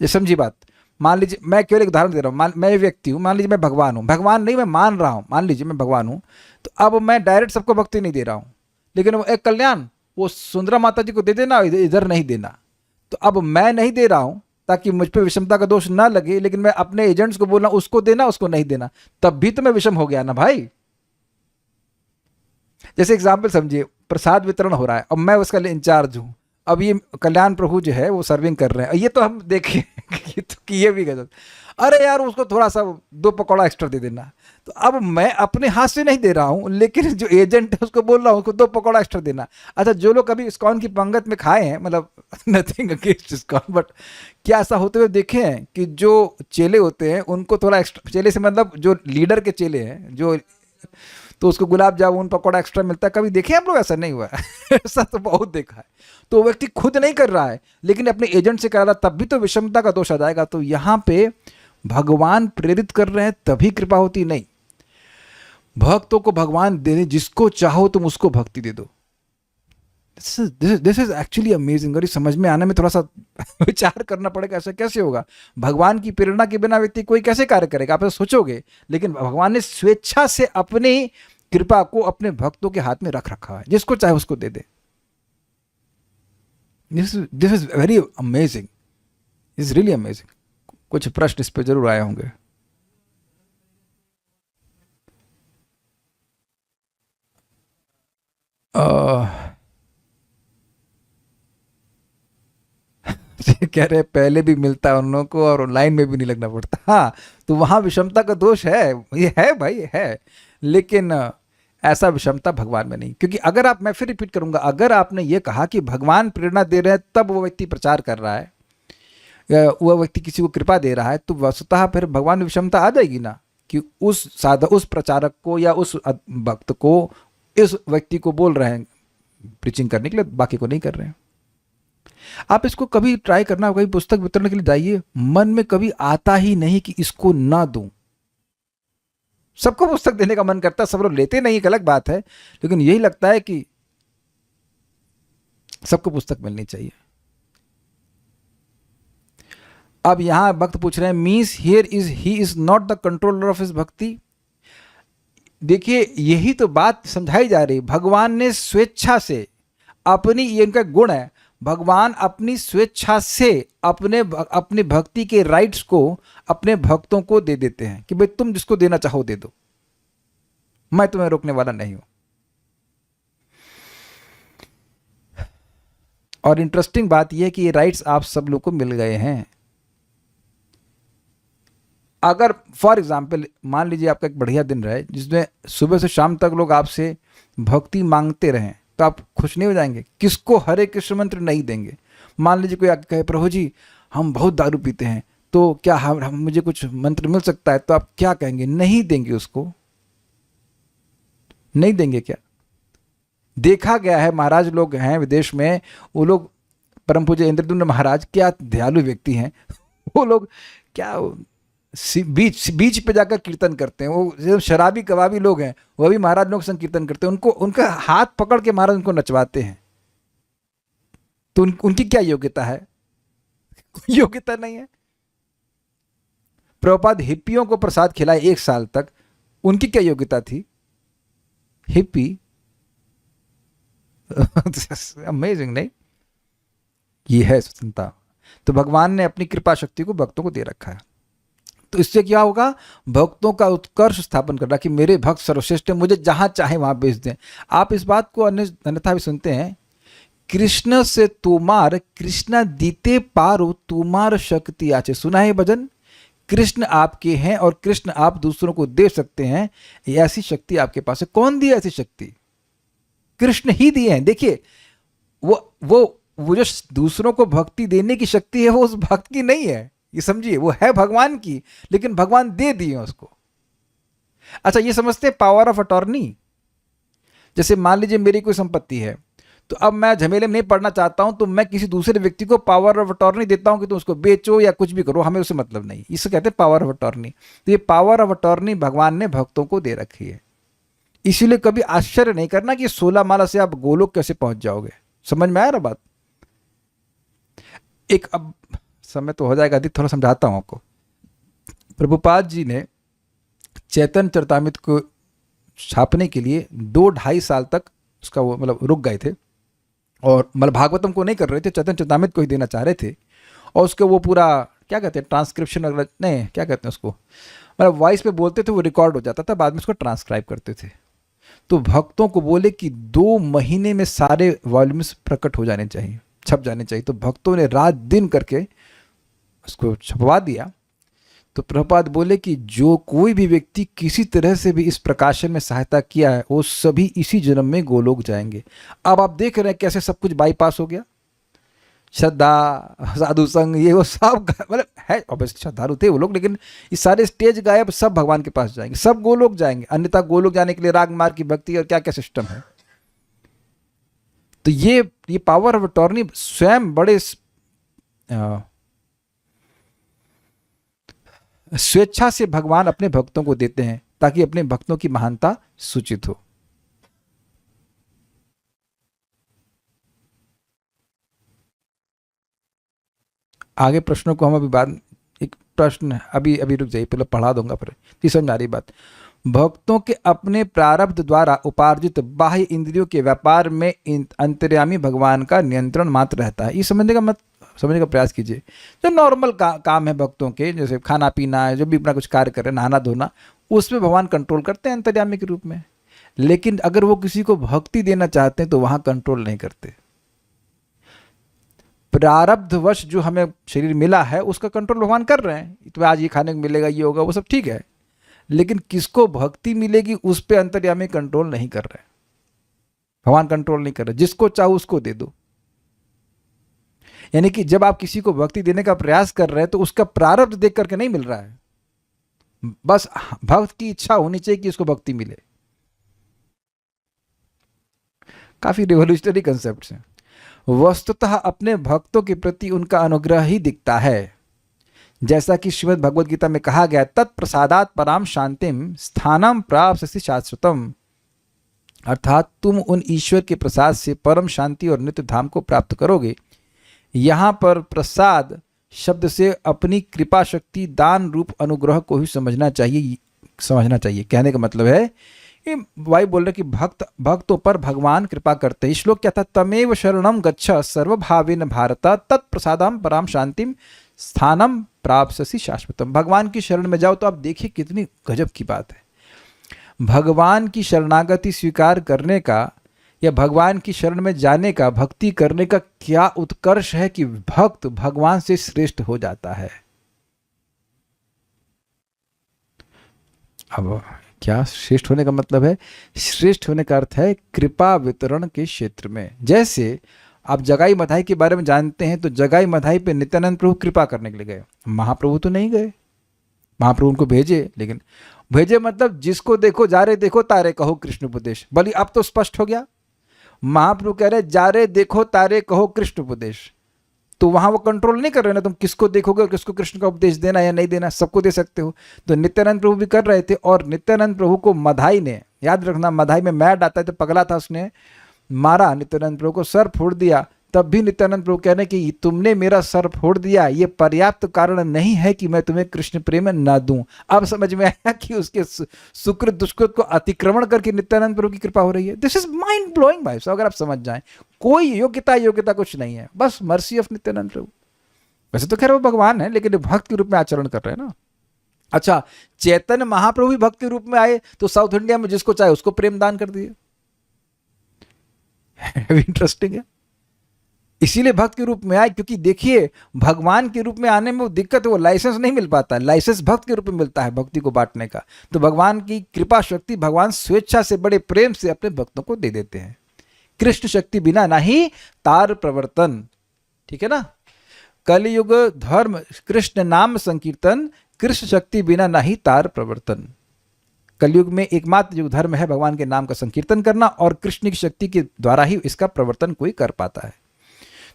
ये समझी बात। मान लीजिए मैं केवल एक उदाहरण दे रहा हूँ, मैं व्यक्ति हूँ, मान लीजिए मैं भगवान हूँ, भगवान नहीं मैं मान रहा हूँ, मान लीजिए मैं भगवान हूँ, तो अब मैं डायरेक्ट सबको भक्ति नहीं दे रहा हूँ, लेकिन वो एक कल्याण वो सुंदरा माता जी को दे देना, इधर नहीं देना। तो अब मैं नहीं दे रहा हूँ ताकि मुझ पर विषमता का दोष ना लगे, लेकिन मैं अपने एजेंट्स को बोल रहा हूँ उसको देना उसको नहीं देना, तब भी तो मैं विषम हो गया ना भाई। जैसे एग्जाम्पल समझिए, प्रसाद वितरण हो रहा है, अब मैं उसका इंचार्ज हूँ, अब ये कल्याण प्रभु जो है वो सर्विंग कर रहे हैं, ये तो हम देखें कि ये भी गलत, अरे यार उसको थोड़ा सा 2 पकौड़ा एक्स्ट्रा दे देना। तो अब मैं अपने हाथ से नहीं दे रहा हूँ, लेकिन जो एजेंट है उसको बोल रहा हूँ उसको 2 पकौड़ा एक्स्ट्रा देना। अच्छा, जो लोग कभी इस्कॉन की पंगत में खाए हैं, मतलब नथिंग अगेंस्ट इस्कॉन, बट क्या ऐसा होते हुए देखे हैं कि जो चेले होते हैं उनको थोड़ा एक्स्ट्रा, चेले से मतलब जो लीडर के चेले हैं जो, तो उसको गुलाब जामुन पकौड़ा एक्स्ट्रा मिलता है, कभी देखे आप लोग? ऐसा नहीं हुआ है ऐसा तो बहुत देखा है। तो व्यक्ति खुद नहीं कर रहा है लेकिन अपने एजेंट से कर रहा है, तब भी तो विषमता का दोष आ जाएगा। तो यहाँ पे भगवान प्रेरित कर रहे हैं तभी कृपा होती नहीं। भक्तों को भगवान देने, जिसको चाहो तुम उसको भक्ति दे दो। This is actually amazing. और समझ में आने में थोड़ा सा विचार करना पड़ेगा, ऐसा कैसे होगा? भगवान की प्रेरणा के बिना व्यक्ति कोई कैसे कार्य करेगा? आप ऐसा सोचोगे, लेकिन भगवान ने स्वेच्छा से अपनी कृपा को अपने भक्तों के हाथ में रख रखा है, जिसको चाहे उसको दे दे। This is very amazing, is really amazing. कुछ प्रश्न इस पे जरूर आए होंगे। कह रहे पहले भी मिलता है उन लोगों को और ऑनलाइन में भी नहीं लगना पड़ता। हाँ, तो वहां विषमता का दोष है, ये है भाई है, लेकिन ऐसा विषमता भगवान में नहीं। क्योंकि अगर आप, मैं फिर रिपीट करूंगा, अगर आपने ये कहा कि भगवान प्रेरणा दे रहे हैं तब वो व्यक्ति प्रचार कर रहा है, वह व्यक्ति किसी को कृपा दे रहा है, तो वस्तुतः फिर भगवान में विषमता आ जाएगी ना, कि उस प्रचारक को या उस भक्त को, इस व्यक्ति को बोल रहे हैं प्रीचिंग करने के लिए, बाकी को नहीं कर रहे हैं। आप इसको कभी ट्राई करना, कभी पुस्तक वितरण के लिए जाइए, मन में कभी आता ही नहीं कि इसको ना दूं। सबको पुस्तक देने का मन करता है, सब लोग लेते नहीं, एक अलग बात है, लेकिन यही लगता है कि सबको पुस्तक मिलनी चाहिए। अब यहां भक्त पूछ रहे हैं, means here is he is not the controller of his भक्ति। देखिए, यही तो बात समझाई जा रही। भगवान ने स्वेच्छा से अपनी, ये इनका गुण है, भगवान अपनी स्वेच्छा से अपनी भक्ति के राइट्स को अपने भक्तों को दे देते हैं कि भाई तुम जिसको देना चाहो दे दो, मैं तुम्हें रोकने वाला नहीं हूं। और इंटरेस्टिंग बात यह है कि ये राइट्स आप सब लोग को मिल गए हैं। अगर फॉर एग्जाम्पल मान लीजिए आपका एक बढ़िया दिन रहे जिसमें सुबह से शाम तक लोग आपसे भक्ति मांगते रहें, तो आप खुश नहीं हो जाएंगे? किसको हरे कृष्ण मंत्र नहीं देंगे? मान लीजिए कोई आके कहे प्रभु जी हम बहुत दारू पीते हैं, तो क्या हम मुझे कुछ मंत्र मिल सकता है, तो आप क्या कहेंगे? नहीं देंगे उसको, नहीं देंगे क्या? देखा गया है, महाराज लोग हैं विदेश में, वो लोग परम पूज्य इंद्रद्युम्न महाराज क्या दयालु व्यक्ति हैं, वो लोग क्या बीच पे जाकर कीर्तन करते हैं। वो जो शराबी कबाबी लोग हैं वो भी महाराज लोग संकीर्तन करते हैं, उनको उनका हाथ पकड़ के महाराज उनको नचवाते हैं। तो उनकी क्या योग्यता है? कोई योग्यता नहीं है। प्रभुपाद हिप्पियों को प्रसाद खिलाए 1 साल तक, उनकी क्या योग्यता थी? हिप्पी अमेजिंग नहीं? ये है स्वतंत्रता। तो भगवान ने अपनी कृपा शक्ति को भक्तों को दे रखा है। तो इससे क्या होगा? भक्तों का उत्कर्ष स्थापन कर रहा कि मेरे भक्त सर्वश्रेष्ठ हैं, मुझे जहां चाहे वहां भेज दें। आप इस बात को अन्यथा भी सुनते हैं, कृष्ण से तुमार कृष्ण दीते पारो तुमार शक्ति आचे। सुना है भजन? कृष्ण आपके हैं और कृष्ण आप दूसरों को दे सकते हैं, ऐसी शक्ति आपके पास है। कौन दी ऐसी शक्ति? कृष्ण ही दिए हैं। देखिए वो जो दूसरों को भक्ति देने की शक्ति है वो उस भक्त की नहीं है, ये समझिए, वो है भगवान की, लेकिन भगवान दे दिए उसको। अच्छा, ये समझते हैं पावर ऑफ अटॉर्नी। जैसे मान लीजिए मेरी कोई संपत्ति है, तो अब मैं झमेले में नहीं पड़ना चाहता हूं, तो मैं किसी दूसरे व्यक्ति को पावर ऑफ अटॉर्नी देता हूं कि तुम उसको बेचो या कुछ भी करो, हमें उससे मतलब नहीं। इसे कहते हैं पावर ऑफ अटॉर्नी। तो ये पावर ऑफ अटॉर्नी भगवान ने भक्तों को दे रखी है। इसीलिए कभी आश्चर्य नहीं करना कि 16 माला से आप गोलोक कैसे पहुंच जाओगे। समझ में आया ना बात? एक अब समय तो हो जाएगा, अधिक थोड़ा समझाता हूं आपको। प्रभुपाद जी ने चैतन्य चरितामृत को छापने के लिए 2-2.5 साल तक उसका वो मतलब रुक गए थे, और मतलब भागवतम को नहीं कर रहे थे, चैतन्य चरितामृत को ही देना चाह रहे थे। और उसके वो पूरा क्या कहते हैं, ट्रांसक्रिप्शन वगैरह नहीं, क्या कहते हैं उसको, मतलब वॉइस पे बोलते थे, वो रिकॉर्ड हो जाता था, बाद में उसको ट्रांसक्राइब करते थे। तो भक्तों को बोले कि 2 महीने में सारे वॉल्यूम्स प्रकट हो जाने चाहिए, छप जाने चाहिए। तो भक्तों ने रात दिन करके उसको छपवा दिया। तो प्रभुपाद बोले कि जो कोई भी व्यक्ति किसी तरह से भी इस प्रकाशन में सहायता किया है, वो सभी इसी जन्म में गोलोक जाएंगे। अब आप देख रहे हैं कैसे सब कुछ बाईपास हो गया। श्रद्धा, साधु संग, ये वो सब मतलब है, ऑब्वियसली श्रद्धालु थे वो लोग, लेकिन ये सारे स्टेज गायब, सब भगवान के पास जाएंगे, सब गोलोक जाएंगे। अन्यथा गोलोक जाने के लिए राग मार्ग की भक्ति और क्या क्या सिस्टम है। तो ये पावर ऑफ अटॉर्नी स्वयं बड़े स्वेच्छा से भगवान अपने भक्तों को देते हैं, ताकि अपने भक्तों की महानता सूचित हो। आगे प्रश्नों को हम अभी बाद, एक प्रश्न अभी रुक जाइए, पहले पढ़ा दूंगा, फिर समझ आ रही बात। भक्तों के अपने प्रारब्ध द्वारा उपार्जित बाह्य इंद्रियों के व्यापार में अंतर्यामी भगवान का नियंत्रण मात्र रहता है। ये समझने का प्रयास कीजिए। जो नॉर्मल काम है भक्तों के, जैसे खाना पीना है, जो भी अपना कुछ कार्य कर रहे हैं, नहाना धोना, उसमें भगवान कंट्रोल करते हैं अंतर्यामी के रूप में। लेकिन अगर वो किसी को भक्ति देना चाहते हैं तो वहां कंट्रोल नहीं करते। प्रारब्धवश जो हमें शरीर मिला है उसका कंट्रोल भगवान कर रहे हैं, तो आज ये खाने को मिलेगा, ये होगा, वो सब ठीक है। लेकिन किसको भक्ति मिलेगी उस पर अंतर्यामी कंट्रोल नहीं कर रहे, भगवान कंट्रोल नहीं कर रहे। जिसको चाहो उसको दे दो। यानी कि जब आप किसी को भक्ति देने का प्रयास कर रहे हैं तो उसका प्रारब्ध देख करके नहीं मिल रहा है, बस भक्त की इच्छा होनी चाहिए कि इसको भक्ति मिले। काफी रिवोल्यूशनरी कंसेप्ट हैं। वस्तुतः अपने भक्तों के प्रति उनका अनुग्रह ही दिखता है। जैसा कि श्रीमद् भगवद गीता में कहा गया, तत्प्रसादात् पराम शांतिम स्थानम प्राप्स्यसि शाश्वतम, अर्थात तुम उन ईश्वर के प्रसाद से परम शांति और नित्य धाम को प्राप्त करोगे। यहाँ पर प्रसाद शब्द से अपनी कृपा शक्ति दान रूप अनुग्रह को ही समझना चाहिए। कहने का मतलब है, ये भाई बोल रहे कि भक्तों पर भगवान कृपा करते हैं। श्लोक क्या था? तमेव शरणम गच्छ सर्वभावेन भारत तत्प्रसादम पराम शांतिम स्थानम प्राप्स्यसि शाश्वतम। भगवान की शरण में जाओ। तो आप देखिए कितनी गजब की बात है। भगवान की शरणागति स्वीकार करने का या भगवान की शरण में जाने का, भक्ति करने का क्या उत्कर्ष है कि भक्त भगवान से श्रेष्ठ हो जाता है। अब क्या श्रेष्ठ होने का मतलब है? श्रेष्ठ होने का अर्थ है कृपा वितरण के क्षेत्र में। जैसे आप जगाई मधाई के बारे में जानते हैं तो जगाई मधाई पे नित्यानंद प्रभु कृपा करने के लिए गए, महाप्रभु तो नहीं गए। महाप्रभु उनको भेजे, लेकिन भेजे मतलब जिसको देखो जा रे देखो तारे कहो कृष्ण उपदेश। बल्कि अब तो स्पष्ट हो गया, महाप्रभु कह रहे जा रे देखो तारे कहो कृष्ण उपदेश। तो वहां वो कंट्रोल नहीं कर रहे ना, तुम किसको देखोगे और किसको कृष्ण का उपदेश देना या नहीं देना, सबको दे सकते हो। तो नित्यानंद प्रभु भी कर रहे थे, और नित्यानंद प्रभु को मधाई ने, याद रखना मधाई में मैड आता है तो पगला था, उसने मारा नित्यानंद प्रभु को, सर फोड़ दिया। तब भी नित्यानंद प्रभु कह रहे कि तुमने मेरा सर फोड़ दिया, ये पर्याप्त कारण नहीं है कि मैं तुम्हें कृष्ण प्रेम न दूं। अब समझ में आया कि उसके सुकृत दुष्कृत को अतिक्रमण करके नित्यानंद प्रभु की कृपा हो रही है। दिस इज माइंड ब्लोइंग भाई साहब, अगर आप समझ जाएं। कोई योग्यता कुछ नहीं है, बस मर्सी ऑफ नित्यानंद प्रभु। वैसे तो खैर वो भगवान है, लेकिन भक्त के रूप में आचरण कर रहे हैं ना। अच्छा, चैतन्य महाप्रभु भी भक्त के रूप में आए तो साउथ इंडिया में जिसको चाहे उसको प्रेम दान कर दिए। इंटरेस्टिंग है। इसीलिए भक्त के रूप में आए, क्योंकि देखिए भगवान के रूप में आने में वो दिक्कत है, वो लाइसेंस नहीं मिल पाता है। लाइसेंस भक्त के रूप में मिलता है, भक्ति को बांटने का। तो भगवान की कृपा शक्ति, भगवान स्वेच्छा से बड़े प्रेम से अपने भक्तों को दे देते हैं। कृष्ण शक्ति बिना नहीं तार प्रवर्तन, ठीक है ना। कलयुग धर्म कृष्ण नाम संकीर्तन, कृष्ण शक्ति बिना नहीं तार प्रवर्तन। कलयुग में एकमात्र जो धर्म है भगवान के नाम का संकीर्तन करना, और कृष्ण की शक्ति के द्वारा ही इसका प्रवर्तन कोई कर पाता है।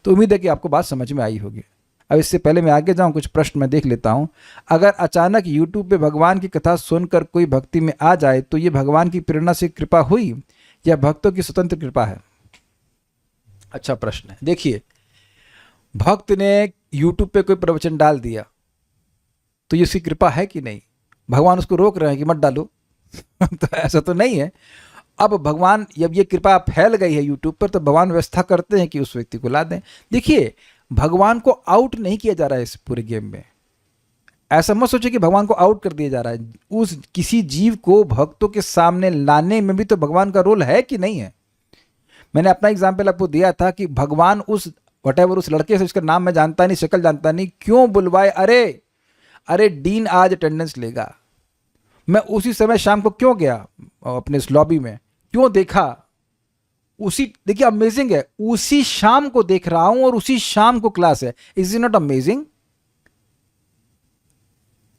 तो उम्मीद है कि आपको बात समझ में आई होगी। अब इससे पहले मैं आगे जाऊं, कुछ प्रश्न मैं देख लेता हूं। अगर अचानक YouTube पे भगवान की कथा सुनकर कोई भक्ति में आ जाए तो ये भगवान की प्रेरणा से कृपा हुई या भक्तों की स्वतंत्र कृपा है? अच्छा प्रश्न है। देखिए, भक्त ने YouTube पे कोई प्रवचन डाल दिया तो ये उसकी कृपा है कि नहीं? भगवान उसको रोक रहे हैं कि मत डालो? तो ऐसा तो नहीं है। अब भगवान, जब ये कृपा फैल गई है यूट्यूब पर, तो भगवान व्यवस्था करते हैं कि उस व्यक्ति को ला दें। देखिए, भगवान को आउट नहीं किया जा रहा है इस पूरे गेम में। ऐसा मत सोचिए कि भगवान को आउट कर दिया जा रहा है। उस किसी जीव को भक्तों के सामने लाने में भी तो भगवान का रोल है कि नहीं है। मैंने अपना एग्जाम्पल आपको दिया था कि भगवान उस वटेवर उस लड़के से, उसका नाम मैं जानता नहीं, शक्ल जानता नहीं, क्यों बुलवाए? अरे डीन आज अटेंडेंस लेगा। मैं उसी समय शाम को क्यों गया अपने इस लॉबी में, क्यों देखा? उसी, देखिए अमेजिंग है, उसी शाम को देख रहा हूं और उसी शाम को क्लास है। Is it not amazing?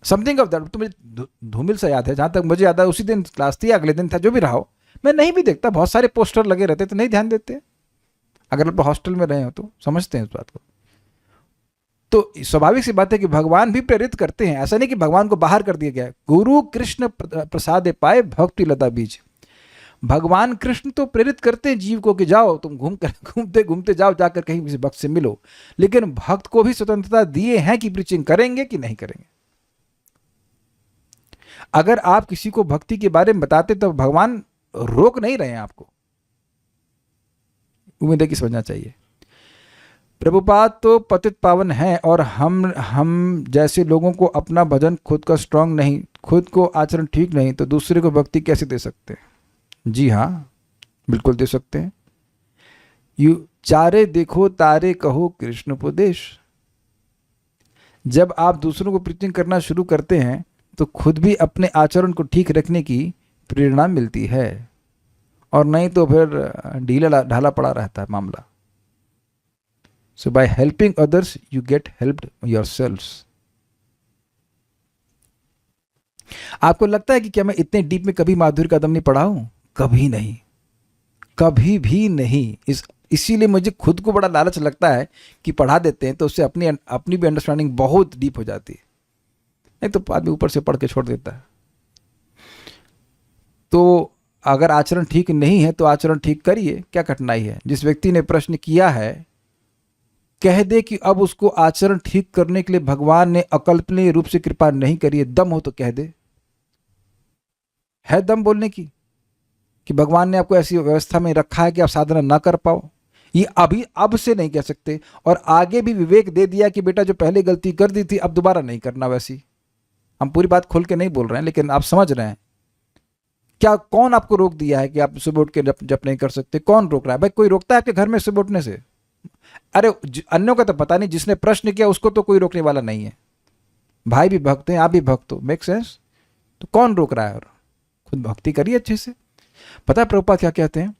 Something of that. तो मुझे धूमिल से याद है, जहां तक मुझे याद है उसी दिन क्लास थी, अगले दिन था, जो भी रहा हो। मैं नहीं भी देखता, बहुत सारे पोस्टर लगे रहते तो नहीं ध्यान देते। अगर आप हॉस्टल में रहे हो तो समझते हैं इस बात को। तो स्वाभाविक सी बात है कि भगवान भी प्रेरित करते हैं। ऐसा नहीं कि भगवान को बाहर कर दिया गया है। गुरु कृष्ण प्रसादे पाए भक्ति लता बीज। भगवान कृष्ण तो प्रेरित करते हैं जीव को कि जाओ तुम घूमते घूमते जाओ, जाकर कहीं किसी भक्त से मिलो। लेकिन भक्त को भी स्वतंत्रता दिए हैं कि प्रीचिंग करेंगे कि नहीं करेंगे। अगर आप किसी को भक्ति के बारे में बताते तो भगवान रोक नहीं रहे हैं आपको। उम्मीद है कि समझना चाहिए। प्रभुपाद तो पतित पावन है, और हम जैसे लोगों को अपना भजन खुद का स्ट्रांग नहीं, खुद को आचरण ठीक नहीं, तो दूसरे को भक्ति कैसे दे सकते हैं? जी हाँ, बिल्कुल दे सकते हैं। चारे देखो तारे कहो कृष्ण उपदेश। जब आप दूसरों को प्रीचिंग करना शुरू करते हैं तो खुद भी अपने आचरण को ठीक रखने की प्रेरणा मिलती है, और नहीं तो फिर ढीला ढाला पड़ा रहता है मामला। So by helping others, you get helped yourselves. आपको लगता है कि क्या मैं इतने डीप में कभी माधुर्य कदम नहीं पढ़ा हूं? कभी नहीं, कभी भी नहीं। इसीलिए मुझे खुद को बड़ा लालच लगता है कि पढ़ा देते हैं तो उससे अपनी भी अंडरस्टैंडिंग बहुत डीप हो जाती है। नहीं तो आदमी ऊपर से पढ़ के छोड़ देता है। तो अगर आचरण ठीक नहीं है तो आचरण ठीक करिए, क्या कठिनाई है? जिस व्यक्ति ने प्रश्न किया है, कह दे कि अब उसको आचरण ठीक करने के लिए भगवान ने अकल्पनीय रूप से कृपा नहीं करी है। दम हो तो कह दे। है दम बोलने की कि भगवान ने आपको ऐसी व्यवस्था में रखा है कि आप साधना ना कर पाओ? ये अभी अब से नहीं कह सकते, और आगे भी विवेक दे दिया कि बेटा जो पहले गलती कर दी थी अब दोबारा नहीं करना। वैसी हम पूरी बात खोल के नहीं बोल रहे हैं, लेकिन आप समझ रहे हैं। क्या कौन आपको रोक दिया है कि आप सुबह उठ के जप नहीं कर सकते? कौन रोक रहा है? भाई कोई रोकता है आपके घर में सुबह उठने से? अरे अन्यों का तो पता नहीं, जिसने प्रश्न किया उसको तो कोई रोकने वाला नहीं है। भाई भी भक्त हैं, आप भी भक्त हो, मेक सेंस? तो कौन रोक रहा है? और खुद भक्ति करिए अच्छे से। पता है प्रभुपाद क्या कहते हैं?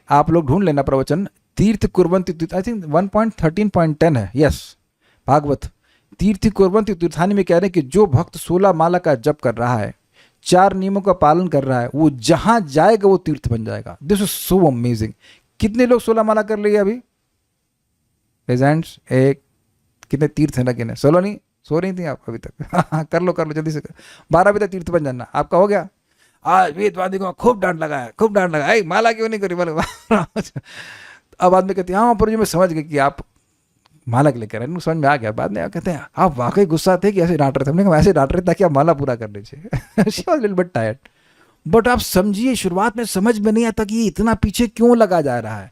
आप लोग ढूंढ लेना प्रवचन, तीर्थ कुर्वन्ति तीर्थ, आई थिंक 1.13.10 है, यस, भागवत तीर्थ कुर्वन्ति तीर्थानि में कह रहे हैं कि जो भक्त 16 माला का जप कर रहा है, 4 नियमों का पालन कर रहा है, वो जहां जाएगा वो तीर्थ बन जाएगा। This is so amazing. कितने लोग 16 माला कर लिए अभी? प्रेजेंट्स एक, कितने तीर्थ है ना गिने? 16 नहीं, सो रही थी आप अभी तक? कर लो जल्दी से, 12 बजे तक तीर्थ बन जाना आपका हो गया। आज वेदवादी को खूब डांट लगा है, खूब डांट लगा है, माला क्यों नहीं करी बोले। अब आदमी कहते हैं हाँ पर मैं समझ गए कि आप माला के लिए कह रहे हैं, समझ में आ गया। बाद में कहते हैं आप वाकई गुस्सा थे कि ऐसे डांट रहे थे। हमने कहा ऐसे डांट रहे ताकि आप माला पूरा कर लीजिए। She was little bit tired, but आप समझिए शुरुआत में समझ में नहीं आता कि ये इतना पीछे क्यों लगा जा रहा है।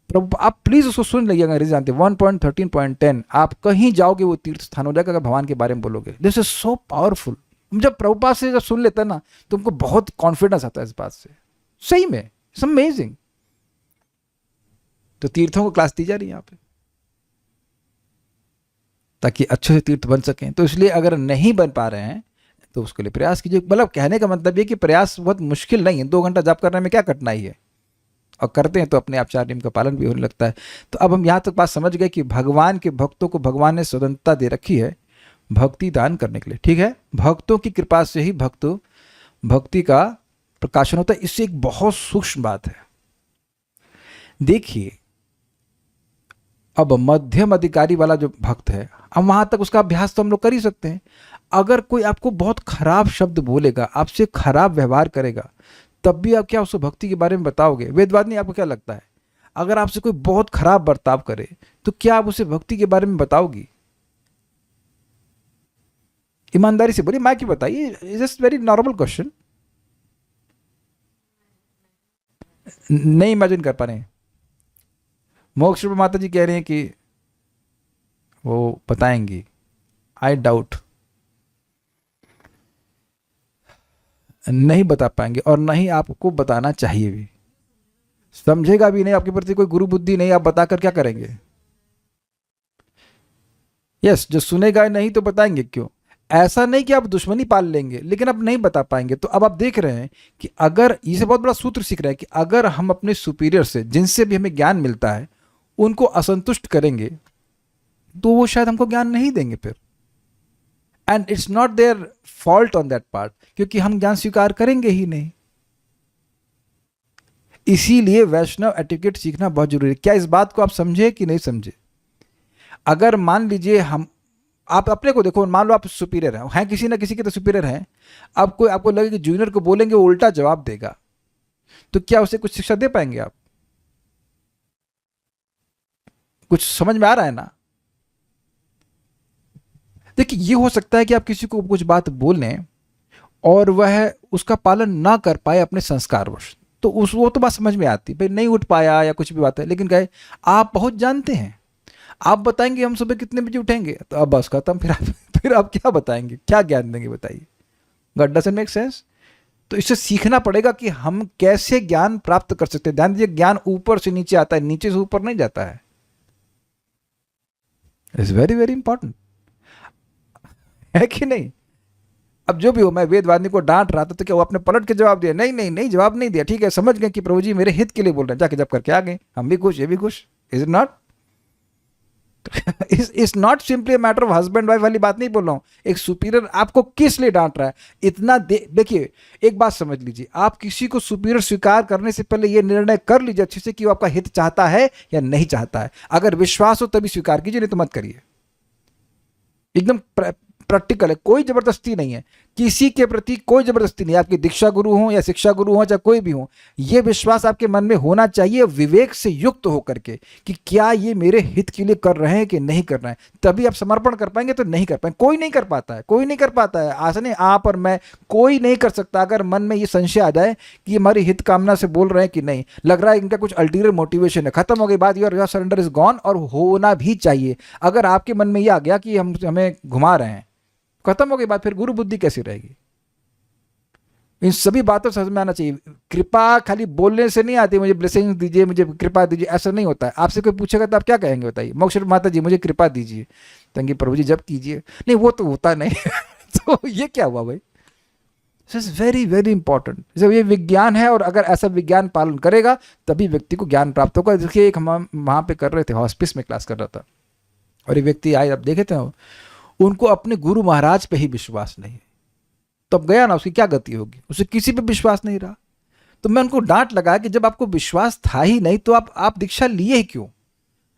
प्रभु आप प्लीज उसको सुन लीजिएगा। अंग्रेजी जानते 1.13.10 आप कहीं जाओगे वो तीर्थ स्थान हो जाएगा अगर भगवान के बारे में बोलोगे। This is so powerful. जब प्रभुपाद से जब सुन लेते हैं ना तो हमको बहुत कॉन्फिडेंस आता है इस बात से, सही में इट्स अमेजिंग। तो तीर्थों को क्लास दी जा रही है यहाँ पे ताकि अच्छे से तीर्थ बन सकें। तो इसलिए अगर नहीं बन पा रहे हैं तो उसके लिए प्रयास कीजिए। मतलब कहने का मतलब ये कि प्रयास बहुत मुश्किल नहीं है, 2 घंटा जाप करने में क्या कठिनाई है, और करते हैं तो अपने आप 4 नियम का पालन भी होने लगता है। तो अब हम यहाँ तक बात समझ गए कि भगवान के भक्तों को भगवान ने स्वतंत्रता दे रखी है भक्ति दान करने के लिए, ठीक है। भक्तों की कृपा से ही भक्ति का प्रकाशन होता है। इससे एक बहुत सूक्ष्म बात है, देखिए अब मध्यम अधिकारी वाला जो भक्त है, अब वहां तक उसका अभ्यास तो हम लोग कर ही सकते हैं। अगर कोई आपको बहुत खराब शब्द बोलेगा, आपसे खराब व्यवहार करेगा, तब भी आप क्या उसको भक्ति के बारे में बताओगे? वेदवादी आपको क्या लगता है, अगर आपसे कोई बहुत खराब बर्ताव करे तो क्या आप उसे भक्ति के बारे में बताओगी? ईमानदारी से बोलिए, मैं क्यों बताइए, जस्ट वेरी नॉर्मल क्वेश्चन। नहीं इमेजिन कर पा रहे हैं। मोक्ष रूप माता जी कह रहे हैं कि वो बताएंगी, आई डाउट, नहीं बता पाएंगे और नहीं आपको बताना चाहिए भी। समझेगा भी नहीं, आपके प्रति कोई गुरु बुद्धि नहीं, आप बताकर क्या करेंगे? यस, जो सुनेगा नहीं तो बताएंगे क्यों? ऐसा नहीं कि आप दुश्मनी पाल लेंगे, लेकिन आप नहीं बता पाएंगे। तो अब आप देख रहे हैं कि अगर इसे बहुत बड़ा सूत्र सीख रहे हैं कि अगर हम अपने सुपीरियर से, जिनसे भी हमें ज्ञान मिलता है, उनको असंतुष्ट करेंगे तो वो शायद हमको ज्ञान नहीं देंगे फिर। And it's not their fault on that part, क्योंकि हम ज्ञान स्वीकार करेंगे ही नहीं। इसीलिए वैष्णव एटिकेट सीखना बहुत जरूरी है। क्या इस बात को आप समझे कि नहीं समझे? अगर मान लीजिए आप अपने को देखो, मान लो आप सुपीरियर हैं, किसी ना किसी के तो सुपीरियर हैं। अब कोई आपको लगे कि जूनियर को बोलेंगे वो उल्टा जवाब देगा, तो क्या उसे कुछ शिक्षा दे पाएंगे आप? कुछ समझ में आ रहा है ना? देखिए ये हो सकता है कि आप किसी को कुछ बात बोलें और वह उसका पालन ना कर पाए अपने संस्कारवश, तो वो तो बात समझ में आती, भाई नहीं उठ पाया या कुछ भी बात है। लेकिन कहे आप बहुत जानते हैं, आप बताएंगे हम सुबह कितने बजे उठेंगे, तो अब बस खत्म। फिर आप क्या बताएंगे, क्या ज्ञान देंगे बताइए? Got doesn't make sense. तो इससे सीखना पड़ेगा कि हम कैसे ज्ञान प्राप्त कर सकते हैं। ध्यान दीजिए, ज्ञान ऊपर से नीचे आता है, नीचे से ऊपर नहीं जाता है। इट्स वेरी वेरी इंपॉर्टेंट, है कि नहीं? अब जो भी हो, मैं वेदवादी को डांट रहा था तो क्या वो आपने पलट के जवाब दिया? नहीं नहीं नहीं, जवाब नहीं दिया। ठीक है, समझ गए कि प्रभु जी मेरे हित के लिए बोल रहे हैं, जाके जब करके आ गए, हम भी खुश, ये भी खुश। Is it not? It's not simply a matter of husband wife वाली बात नहीं बोल रहा हूं। एक सुपीरियर आपको किस लिए डांट रहा है इतना देखिए, एक बात समझ लीजिए, आप किसी को सुपीरियर स्वीकार करने से पहले यह निर्णय कर लीजिए अच्छे से कि वो आपका हित चाहता है या नहीं चाहता है। अगर विश्वास हो तभी स्वीकार कीजिए, नहीं तो मत करिए। एकदम प्रैक्टिकल है, कोई जबरदस्ती नहीं है, किसी के प्रति कोई जबरदस्ती नहीं। आपके दीक्षा गुरु हो या शिक्षा गुरु हो, चाहे कोई भी हो, यह विश्वास आपके मन में होना चाहिए विवेक से युक्त होकर के कि क्या ये मेरे हित के लिए कर रहे हैं कि नहीं कर रहे हैं। तभी आप समर्पण कर पाएंगे, तो नहीं कर पाएंगे। कोई नहीं कर पाता है, कोई नहीं कर पाता है। आसने आप और मैं, कोई नहीं कर सकता। अगर मन में ये संशय आ जाए कि ये हमारी हित कामना से बोल रहे हैं कि नहीं, लग रहा है इनका कुछ अल्टीरियर मोटिवेशन है, खत्म हो गई बात, योर सरेंडर इज गॉन। और होना भी चाहिए। अगर आपके मन में ये आ गया कि हमें घुमा रहे हैं, खत्म हो गई बात, फिर गुरु बुद्धि कैसी रहेगी? इन सभी बातों समझ में आना चाहिए। कृपा खाली बोलने से नहीं आती, मुझे ब्लेसिंग दीजिए, मुझे कृपा दीजिए, ऐसा नहीं होता है। आपसे कोई पूछेगा तो आप क्या कहेंगे बताइए? मोक्ष माता जी मुझे कृपा दीजिए, तंगी प्रभु जी जब कीजिए। नहीं, वो तो होता नहीं। तो ये क्या हुआ भाई? This is very very important. जैसे ये विज्ञान है, और अगर ऐसा विज्ञान पालन करेगा तभी व्यक्ति को ज्ञान प्राप्त होगा। देखिए, एक हम वहाँ पे कर रहे थे, हॉस्पिस में क्लास कर रहा था, और एक व्यक्ति आए, आप देखे थे, उनको अपने गुरु महाराज पे ही विश्वास नहीं है। तब गया ना, उसकी क्या गति होगी, उसे किसी पे विश्वास नहीं रहा। तो मैं उनको डांट लगा कि जब आपको विश्वास था ही नहीं तो आप दीक्षा लिए ही क्यों?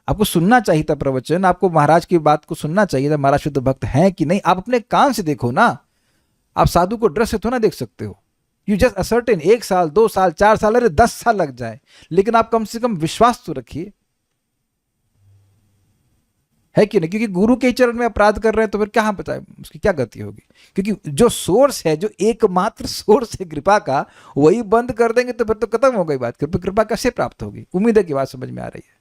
आपको सुनना चाहिए था प्रवचन, आपको महाराज की बात को सुनना चाहिए था, महाराज शुद्ध भक्त हैं कि नहीं, आप अपने कान से देखो ना। आप साधु को ड्रेस से थोड़ा ना देख सकते हो। यू जस्ट असर्टेन 1 साल 2 साल 4 साल, अरे 10 साल लग जाए, लेकिन आप कम से कम विश्वास तो रखिए, है कि नहीं? क्योंकि गुरु के चरण में अपराध कर रहे हैं तो फिर क्या पता है उसकी क्या गति होगी। क्योंकि जो सोर्स है, जो एकमात्र सोर्स है कृपा का, वही बंद कर देंगे तो फिर तो खत्म हो गई बात। कृपा कैसे प्राप्त होगी? उम्मीद है कि बात समझ में आ रही है।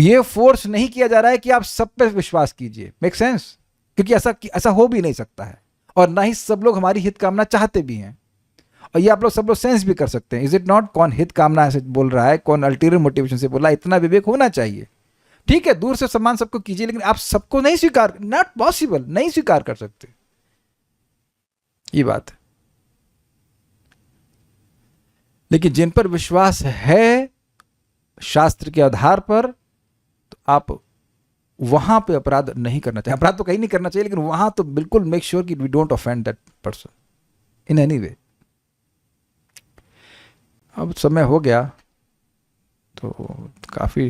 ये फोर्स नहीं किया जा रहा है कि आप सब पे विश्वास कीजिए, मेक सेंस? क्योंकि ऐसा हो भी नहीं सकता है, और ना ही सब लोग हमारी हित कामना चाहते भी हैं। और ये आप लोग सब लोग सेंस भी कर सकते हैं, इज इट नॉट? कौन हित कामना से बोल रहा है, कौन अल्टीरियर मोटिवेशन से बोल रहा है, इतना विवेक होना चाहिए। ठीक है, दूर से सम्मान सबको कीजिए, लेकिन आप सबको नहीं स्वीकार, नॉट पॉसिबल, नहीं स्वीकार कर सकते, ये बात है। लेकिन जिन पर विश्वास है शास्त्र के आधार पर, तो आप वहां पे अपराध नहीं करना चाहिए। अपराध तो कहीं नहीं करना चाहिए, लेकिन वहां तो बिल्कुल मेक श्योर कि we don't offend that person in any way. अब समय हो गया, तो काफ़ी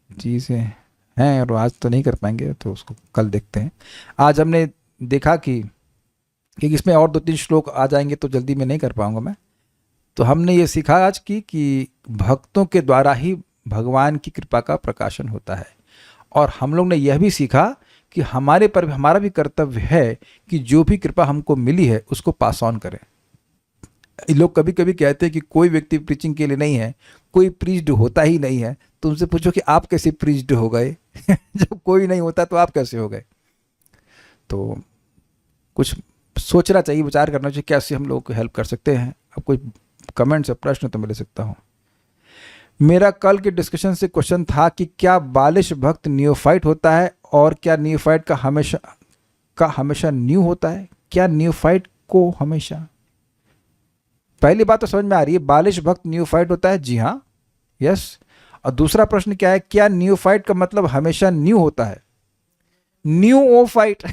चीज़ें हैं और आज तो नहीं कर पाएंगे, तो उसको कल देखते हैं। आज हमने देखा कि इसमें और 2-3 श्लोक आ जाएंगे तो जल्दी में नहीं कर पाऊंगा मैं। तो हमने ये सीखा आज कि भक्तों के द्वारा ही भगवान की कृपा का प्रकाशन होता है, और हम लोग ने यह भी सीखा कि हमारा भी कर्तव्य है कि जो भी कृपा हमको मिली है उसको पास ऑन करें। लोग कभी कभी कहते हैं कि कोई व्यक्ति प्रीचिंग के लिए नहीं है, कोई प्रीच्ड होता ही नहीं है। तो उनसे पूछो कि आप कैसे प्रीच्ड हो गए? जब कोई नहीं होता तो आप कैसे हो गए? तो कुछ सोचना चाहिए, विचार करना चाहिए कैसे हम लोगों को हेल्प कर सकते हैं। अब कोई कमेंट्स या प्रश्न तो मैं ले सकता हूँ। मेरा कल के डिस्कशन से क्वेश्चन था कि क्या बालिश भक्त नियोफाइट होता है, और क्या नियोफाइट का हमेशा न्यू होता है? क्या नियोफाइट को हमेशा? पहली बात तो समझ में आ रही है, बालिश भक्त नियोफाइट होता है, जी हाँ, यस। और दूसरा प्रश्न क्या है, क्या नियोफाइट का मतलब हमेशा न्यू होता है? न्यूओफाइट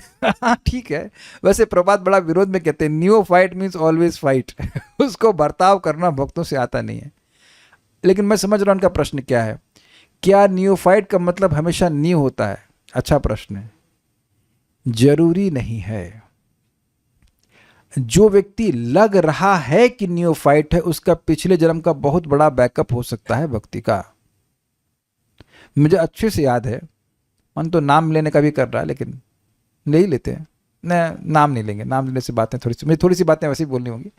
ठीक है। वैसे प्रभात बड़ा विरोध में कहते हैं न्यूओफाइट मीन्स ऑलवेज फाइट उसको बर्ताव करना भक्तों से आता नहीं है। लेकिन मैं समझ रहा हूं उनका प्रश्न क्या है। क्या न्यूओफाइट का मतलब हमेशा न्यू होता है? अच्छा प्रश्न है। जरूरी नहीं है। जो व्यक्ति लग रहा है कि न्यूओफाइट है, उसका पिछले जन्म का बहुत बड़ा बैकअप हो सकता है भक्ति का। मुझे अच्छे से याद है, मन तो नाम लेने का भी कर रहा है, लेकिन ले ही लेते हैं। नाम नहीं लेंगे, नाम लेने से बातें थोड़ी सी बातें वैसे ही बोलनी होंगी।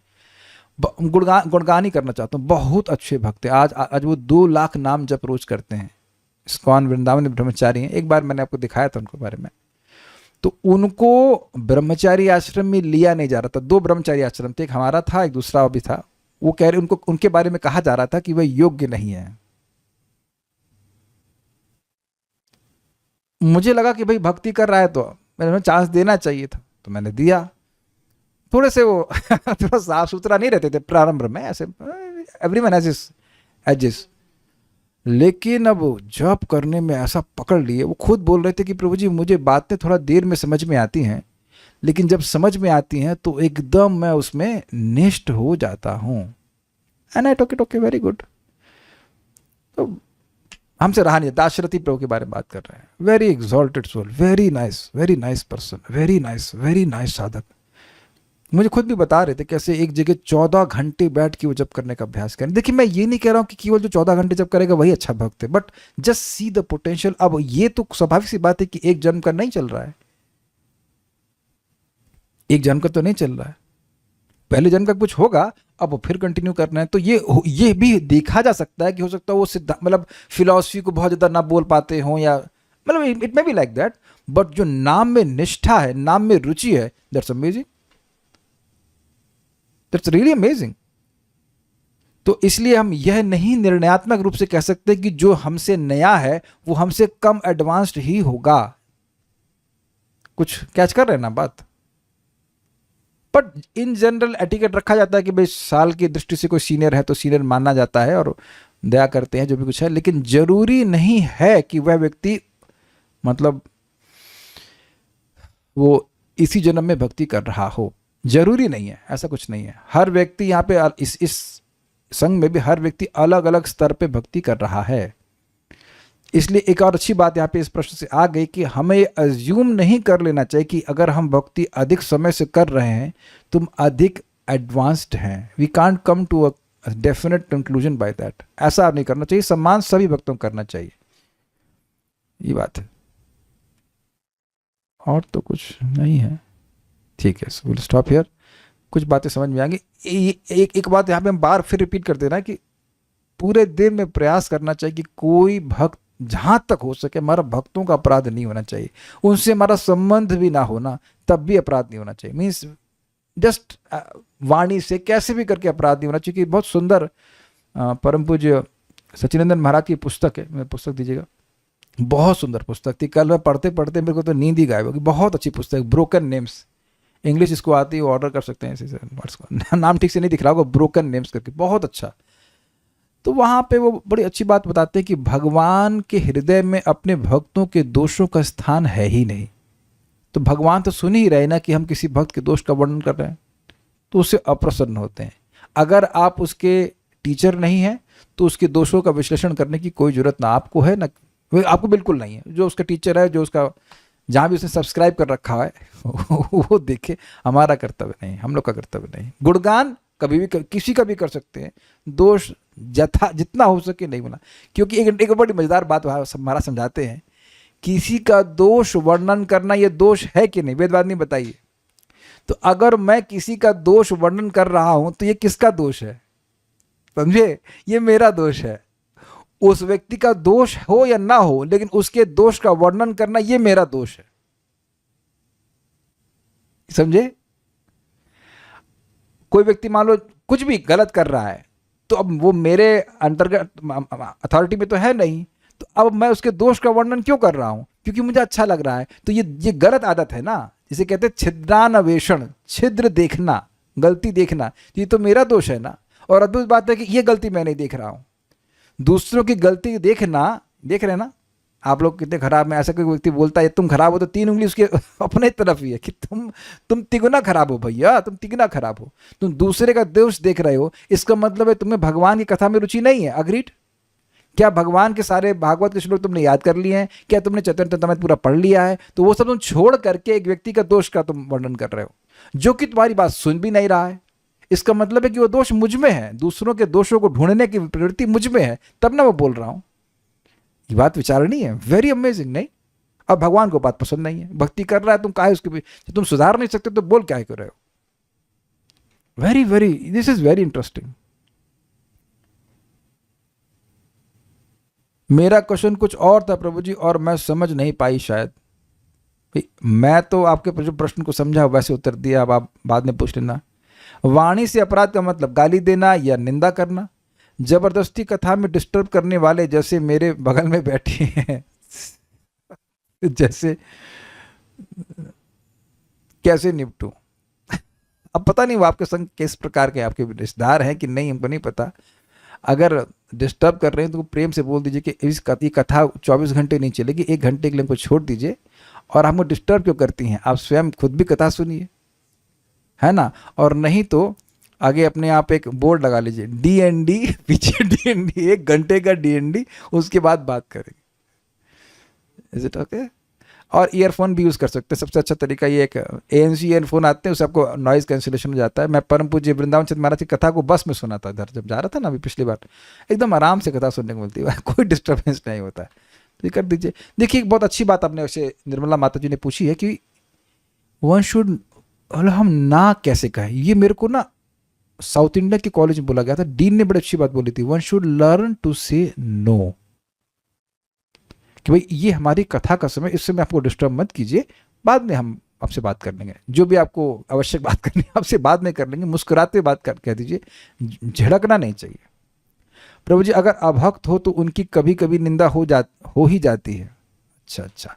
गुणगान ही करना चाहता हूँ। बहुत अच्छे भक्त हैं, आज वो 2 लाख नाम जप रोज करते हैं। इस्कॉन वृंदावन में ब्रह्मचारी हैं। एक बार मैंने आपको दिखाया था उनके बारे में। तो उनको ब्रह्मचारी आश्रम में लिया नहीं जा रहा था। 2 ब्रह्मचारी आश्रम थे, एक हमारा था, एक दूसरा भी था। वो कह रहे, उनको उनके बारे में कहा जा रहा था कि वह योग्य नहीं है। मुझे लगा कि भाई भक्ति कर रहा है तो मैंने चांस देना चाहिए था, तो मैंने दिया। थोड़े से वो थोड़ा साफ सुथरा नहीं रहते थे प्रारंभ में, ऐसे एवरीवन हैज हिज एजेस। लेकिन अब जप करने में ऐसा पकड़ लिए, वो खुद बोल रहे थे कि प्रभु जी मुझे बातें थोड़ा देर में समझ में आती हैं, लेकिन जब समझ में आती हैं तो एकदम मैं उसमें निष्ठ हो जाता हूँ। And I talk okay very good. तो हमसे रहा नहीं। दाशरथी प्रभु के बारे में बात कर रहे हैं। Very exalted soul, very nice person, very nice sadhak. मुझे खुद भी बता रहे थे कैसे एक जगह 14 घंटे बैठ के वो जप करने का अभ्यास करें। देखिए मैं ये नहीं कह रहा हूँ कि केवल जो 14 घंटे जप करेगा वही अच्छा भक्त है, but just see the potential. अब ये तो स्वाभाविक सी बात है कि एक जन्म का नहीं चल रहा है, एक जन्म का तो नहीं चल रहा है, पहले जन्म का कुछ होगा, अब फिर कंटिन्यू करना है। तो ये भी देखा जा सकता है कि हो सकता है वो सिद्धांत मतलब फिलॉसफी को बहुत ज्यादा ना बोल पाते हो, या मतलब it may be like that, but जो नाम में निष्ठा है, नाम में रुचि है, that's amazing, that's really amazing. तो इसलिए हम यह नहीं निर्णयात्मक रूप से कह सकते कि जो हमसे नया है वो हमसे कम एडवांस्ड ही होगा। कुछ कैच कर रहे हैं ना बात? बट इन जनरल एटिकेट रखा जाता है कि भाई साल की दृष्टि से कोई सीनियर है तो सीनियर माना जाता है और दया करते हैं जो भी कुछ है, लेकिन जरूरी नहीं है कि वह व्यक्ति मतलब वो इसी जन्म में भक्ति कर रहा हो, जरूरी नहीं है, ऐसा कुछ नहीं है। हर व्यक्ति यहाँ पे इस संघ में भी हर व्यक्ति अलग अलग स्तर पे भक्ति कर रहा है। इसलिए एक और अच्छी बात यहाँ पे इस प्रश्न से आ गई कि हमें अज्यूम नहीं कर लेना चाहिए कि अगर हम भक्ति अधिक समय से कर रहे हैं तुम अधिक एडवांस्ड हैं। We can't come to a definite conclusion by that. ऐसा नहीं करना चाहिए, सम्मान सभी भक्तों को करना चाहिए, ये बात है। और तो कुछ नहीं है, ठीक है, सो विल स्टॉप हियर। कुछ बातें समझ में आएंगी। एक बात यहाँ पे हम बार फिर रिपीट कर देना कि पूरे दिन में प्रयास करना चाहिए कि कोई भक्त जहाँ तक हो सके, हमारा भक्तों का अपराध नहीं होना चाहिए, उनसे हमारा संबंध भी ना होना तब भी अपराध नहीं होना चाहिए। मीन्स जस्ट वाणी से कैसे भी करके अपराध नहीं होना चाहिए। बहुत सुंदर परम पूज्य सच्चिदानंद महाराज की पुस्तक है, मेरे पुस्तक दीजिएगा, बहुत सुंदर पुस्तक थी। कल मैं पढ़ते पढ़ते मेरे को तो नींद ही गायब होगी। बहुत अच्छी पुस्तक, ब्रोकन नेम्स, इंग्लिश इसको आती है, ऑर्डर कर सकते हैं ऐसे वर्ड्स को, नाम ठीक से नहीं दिख रहा होगा, ब्रोकन नेम्स करके, बहुत अच्छा। तो वहाँ पे वो बड़ी अच्छी बात बताते हैं कि भगवान के हृदय में अपने भक्तों के दोषों का स्थान है ही नहीं। तो भगवान तो सुन ही रहे ना कि हम किसी भक्त के दोष का वर्णन कर रहे हैं, तो उससे अप्रसन्न होते हैं। अगर आप उसके टीचर नहीं हैं तो उसके दोषों का विश्लेषण करने की कोई जरूरत ना आपको है, ना आपको बिल्कुल नहीं है। जो उसका टीचर है, जो उसका जहाँ भी उसने सब्सक्राइब कर रखा है वो देखे, हमारा कर्तव्य नहीं, हम लोग का कर्तव्य नहीं। गुणगान कभी भी किसी का भी कर सकते हैं, दोष जितना हो सके नहीं बोला। क्योंकि एक बड़ी मजेदार बात हमारा समझाते हैं, किसी का दोष वर्णन करना ये दोष है कि नहीं, वेदवाद नहीं बताइए। तो अगर मैं किसी का दोष वर्णन कर रहा हूं तो ये किसका दोष है, समझे, ये मेरा दोष है। उस व्यक्ति का दोष हो या ना हो, लेकिन उसके दोष का वर्णन करना ये मेरा दोष है, समझे। कोई व्यक्ति मान लो कुछ भी गलत कर रहा है, तो अब वो मेरे अंतर्गत अथॉरिटी में तो है नहीं, तो अब मैं उसके दोष का वर्णन क्यों कर रहा हूं, क्योंकि मुझे अच्छा लग रहा है। तो ये गलत आदत है ना, जिसे कहते हैं छिद्रान्वेषण, छिद्र देखना, गलती देखना, ये तो मेरा दोष है ना। और अद्भुत बात है कि ये गलती मैं नहीं देख रहा हूं, दूसरों की गलती देखना, देख रहे हैं ना आप लोग कितने खराब हैं। ऐसा कोई व्यक्ति बोलता है तुम खराब हो, तो 3 उंगली उसके अपने तरफ ही है कि तुम तिगुना खराब हो भैया, तुम तिगुना खराब हो। तुम दूसरे का दोष देख रहे हो, इसका मतलब है तुम्हें भगवान की कथा में रुचि नहीं है। अग्रीड? क्या भगवान के सारे भागवत के श्लोक तुमने याद कर लिए हैं? क्या तुमने चैतन्य चरितामृत पूरा पढ़ लिया है? तो वो सब तुम छोड़ करके एक व्यक्ति का दोष का तुम वर्णन कर रहे हो, जो कि तुम्हारी बात सुन भी नहीं रहा है। इसका मतलब है कि वो दोष मुझ में है, दूसरों के दोषों को ढूंढने की प्रवृत्ति मुझ में है, तब ना वो बोल रहा हूं। ये बात विचारणी है, वेरी अमेजिंग, नहीं? अब भगवान को बात पसंद नहीं है, भक्ति कर रहा है, तुम काहे उसके पीछे, तुम सुधार नहीं सकते तो बोल क्या कर रहे हो? Very very, this is very interesting. मेरा क्वेश्चन कुछ और था प्रभु जी, और मैं समझ नहीं पाई शायद। मैं तो आपके जो प्रश्न को समझा वैसे उत्तर दिया, अब आप बाद में पूछ लेना। वाणी से अपराध का मतलब गाली देना या निंदा करना, जबरदस्ती कथा में डिस्टर्ब करने वाले जैसे मेरे बगल में बैठे हैं जैसे कैसे निपटूं? अब पता नहीं वो आपके संग किस प्रकार के आपके रिश्तेदार हैं कि नहीं, हमको नहीं पता। अगर डिस्टर्ब कर रहे हैं तो प्रेम से बोल दीजिए कि इस कथा 24 घंटे नहीं चलेगी, 1 घंटे के लिए हमको छोड़ दीजिए। और हमको डिस्टर्ब क्यों करती हैं? आप स्वयं खुद भी कथा सुनिए, है ना। और नहीं तो आगे अपने आप एक बोर्ड लगा लीजिए, DND, पीछे DND, 1 घंटे का DND, उसके बाद बात करेंगे। Is it okay? और ईयरफोन भी यूज़ कर सकते हैं। सबसे अच्छा तरीका ये एक ANC ईयरफोन आते हैं, उससे आपको नॉइज़ कैंसिलेशन हो जाता है। मैं परम पूज्य वृंदावन चंद्र महाराज की कथा को बस में सुना था इधर, जब जा रहा था ना अभी पिछली बार, एकदम आराम से कथा सुनने को मिलती है, कोई डिस्टर्बेंस नहीं होता है। तो ये कर दीजिए। देखिए एक बहुत अच्छी बात आपने वैसे निर्मला माता जी ने पूछी है कि वन शुड, हम ना कैसे कहें। ये मेरे को ना साउथ इंडिया के कॉलेज में बोला गया था, डीन ने बड़ी अच्छी बात बोली थी, वन शुड लर्न टू से नो, कि भाई ये हमारी कथा का समय, इस समय आपको डिस्टर्ब मत कीजिए, बाद में हम आपसे बात कर लेंगे, जो भी आपको आवश्यक बात करनी है आपसे बाद में कर लेंगे, मुस्कुराते बात कह दीजिए, झिड़कना नहीं चाहिए। प्रभु जी अगर अभक्त हो तो उनकी कभी कभी निंदा हो ही जाती है। अच्छा,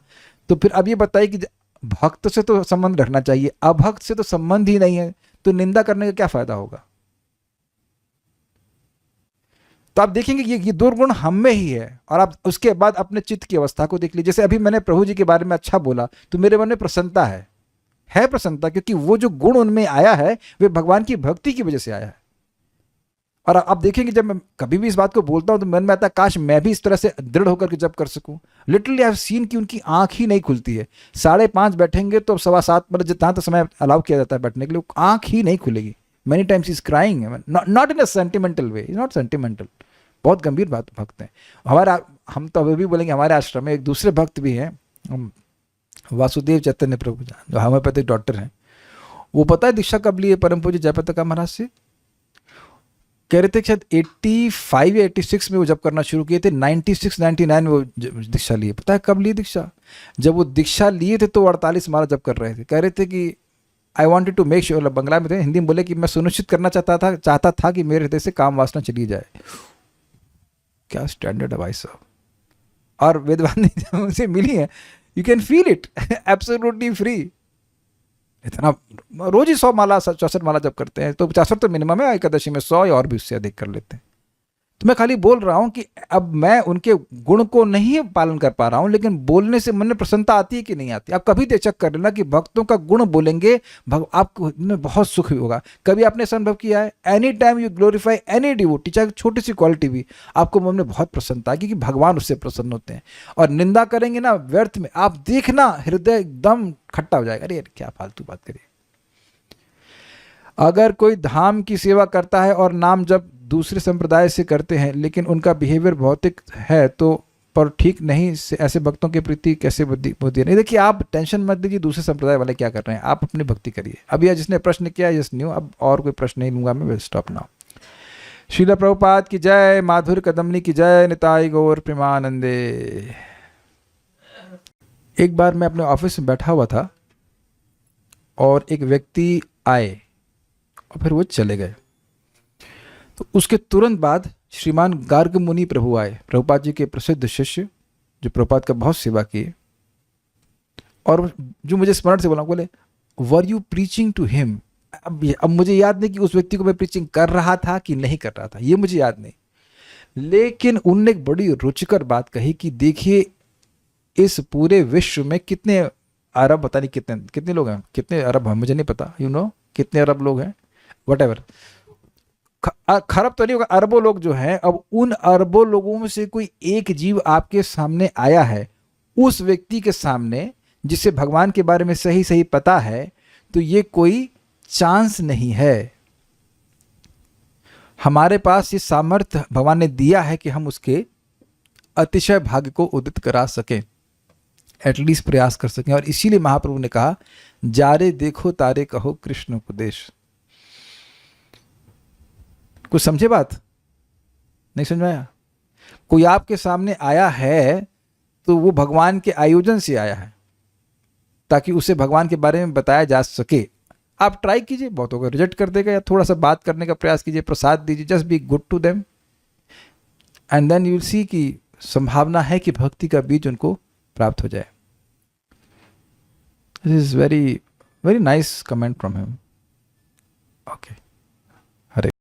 तो फिर अब ये बताइए कि भक्त से तो संबंध रखना चाहिए, अभक्त से तो संबंध ही नहीं है, तो निंदा करने का क्या फायदा होगा? तो आप देखेंगे ये दुर्गुण हम में ही है। और आप उसके बाद अपने चित्त की अवस्था को देख लीजिए। जैसे अभी मैंने प्रभु जी के बारे में अच्छा बोला तो मेरे मन में प्रसन्नता है प्रसन्नता, क्योंकि वो जो गुण उनमें आया है वे भगवान की भक्ति की वजह से आया है। और आप देखेंगे जब मैं कभी भी इस बात को बोलता हूं तो मन में आता है काश मैं भी इस तरह से दृढ़ होकर के जब कर सकूं। लिटरली आई हैव सीन कि उनकी आंख ही नहीं खुलती है। 5:30 बैठेंगे तो 7:15 मतलब जितना तक समय अलाउ किया जाता है बैठने के लिए, आंख ही नहीं खुलेगी। Many times is crying, not in a sentimental way, is not sentimental. बहुत गंभीर बात भक्त हैं हमारा। हम तो अभी भी बोलेंगे हमारे आश्रम में एक दूसरे भक्त भी हैं, वासुदेव चैतन्य प्रभु जो होम्योपैथिक डॉक्टर हैं। वो पता है दीक्षा कब लिए परम पूज्य जयप्रताप महाराज से? कह रहे थे कि शायद 85 या 86 में वो जब करना शुरू किए थे, 96-99 में वो दीक्षा लिए। पता है कब लिए दीक्षा? जब वो दीक्षा लिए थे तो 48 माला जब कर रहे थे। कह रहे थे कि I wanted to make sure, Bangla में थे, हिंदी में बोले कि मैं सुनिश्चित करना चाहता था कि मेरे हृदय से काम वासना चली जाए। क्या स्टैंडर्ड है भाई साहब। और वेदवाणी उनसे मिली है, you can feel it absolutely free. इतना रोज ही 100 माला 64 माला जब करते हैं तो 64 तो मिनिमम है, एकादशी में 100 या और भी उससे अधिक कर लेते हैं। तो मैं खाली बोल रहा हूं कि अब मैं उनके गुण को नहीं पालन कर पा रहा हूं, लेकिन बोलने से मन में प्रसन्नता आती है कि नहीं आती? आप कभी चेक कर लेना कि भक्तों का गुण बोलेंगे आपको बहुत सुख होगा। कभी आपने ऐसा अनुभव किया है? Any time you glorify any devotee, चाहे छोटी सी क्वालिटी भी, आपको मन में बहुत प्रसन्नता आएगी कि भगवान उससे प्रसन्न होते हैं। और निंदा करेंगे ना व्यर्थ में, आप देखना हृदय एकदम खट्टा हो जाएगा, अरे क्या फालतू बात करिए। अगर कोई धाम की सेवा करता है और नाम जब दूसरे संप्रदाय से करते हैं लेकिन उनका बिहेवियर भौतिक है तो पर ठीक नहीं, ऐसे भक्तों के प्रति कैसे बुद्धि नहीं? देखिए आप टेंशन मत लीजिए दूसरे संप्रदाय वाले क्या कर रहे हैं, आप अपनी भक्ति करिए। अभी यह जिसने प्रश्न किया यस न्यू, अब और कोई प्रश्न नहीं लूंगा मैं, will stop now. Srila Prabhupada की जय, माधुर कदमनी की जय, निताई गौर प्रेमानंदे। एक बार मैं अपने ऑफिस में बैठा हुआ था और एक व्यक्ति आए और फिर वो चले गए। तो उसके तुरंत बाद श्रीमान गार्ग मुनि प्रभु आए, प्रभुपाद जी के प्रसिद्ध शिष्य जो प्रभुपाद का बहुत सेवा किए। और जो मुझे स्मरण से बोले were you preaching to him? अब मुझे याद नहीं कि उस व्यक्ति को मैं प्रीचिंग कर रहा था कि नहीं कर रहा था, ये मुझे याद नहीं। लेकिन उनने एक बड़ी रुचिकर बात कही कि देखिए इस पूरे विश्व में कितने अरब, पता नहीं कितने लोग हैं, कितने अरब हैं मुझे नहीं पता, कितने अरब लोग हैं, वटेवर, खरब तो नहीं होगा, अरबों लोग जो हैं। अब उन अरबों लोगों में से कोई एक जीव आपके सामने आया है, उस व्यक्ति के सामने जिसे भगवान के बारे में सही सही पता है, तो ये कोई चांस नहीं है। हमारे पास ये सामर्थ्य भगवान ने दिया है कि हम उसके अतिशय भाग्य को उदित करा सकें, एटलीस्ट प्रयास कर सकें। और इसीलिए महाप्रभु ने कहा जारे देखो तारे कहो कृष्ण उपदेश। कुछ समझे बात? नहीं समझ में आया? कोई आपके सामने आया है तो वो भगवान के आयोजन से आया है ताकि उसे भगवान के बारे में बताया जा सके। आप ट्राई कीजिए, बहुतों को रिजेक्ट कर देगा, या थोड़ा सा बात करने का प्रयास कीजिए, प्रसाद दीजिए, just be good to them and then you will see कि संभावना है कि भक्ति का बीज उनको प्राप्त हो जाए। This is very very nice comment from him. Okay.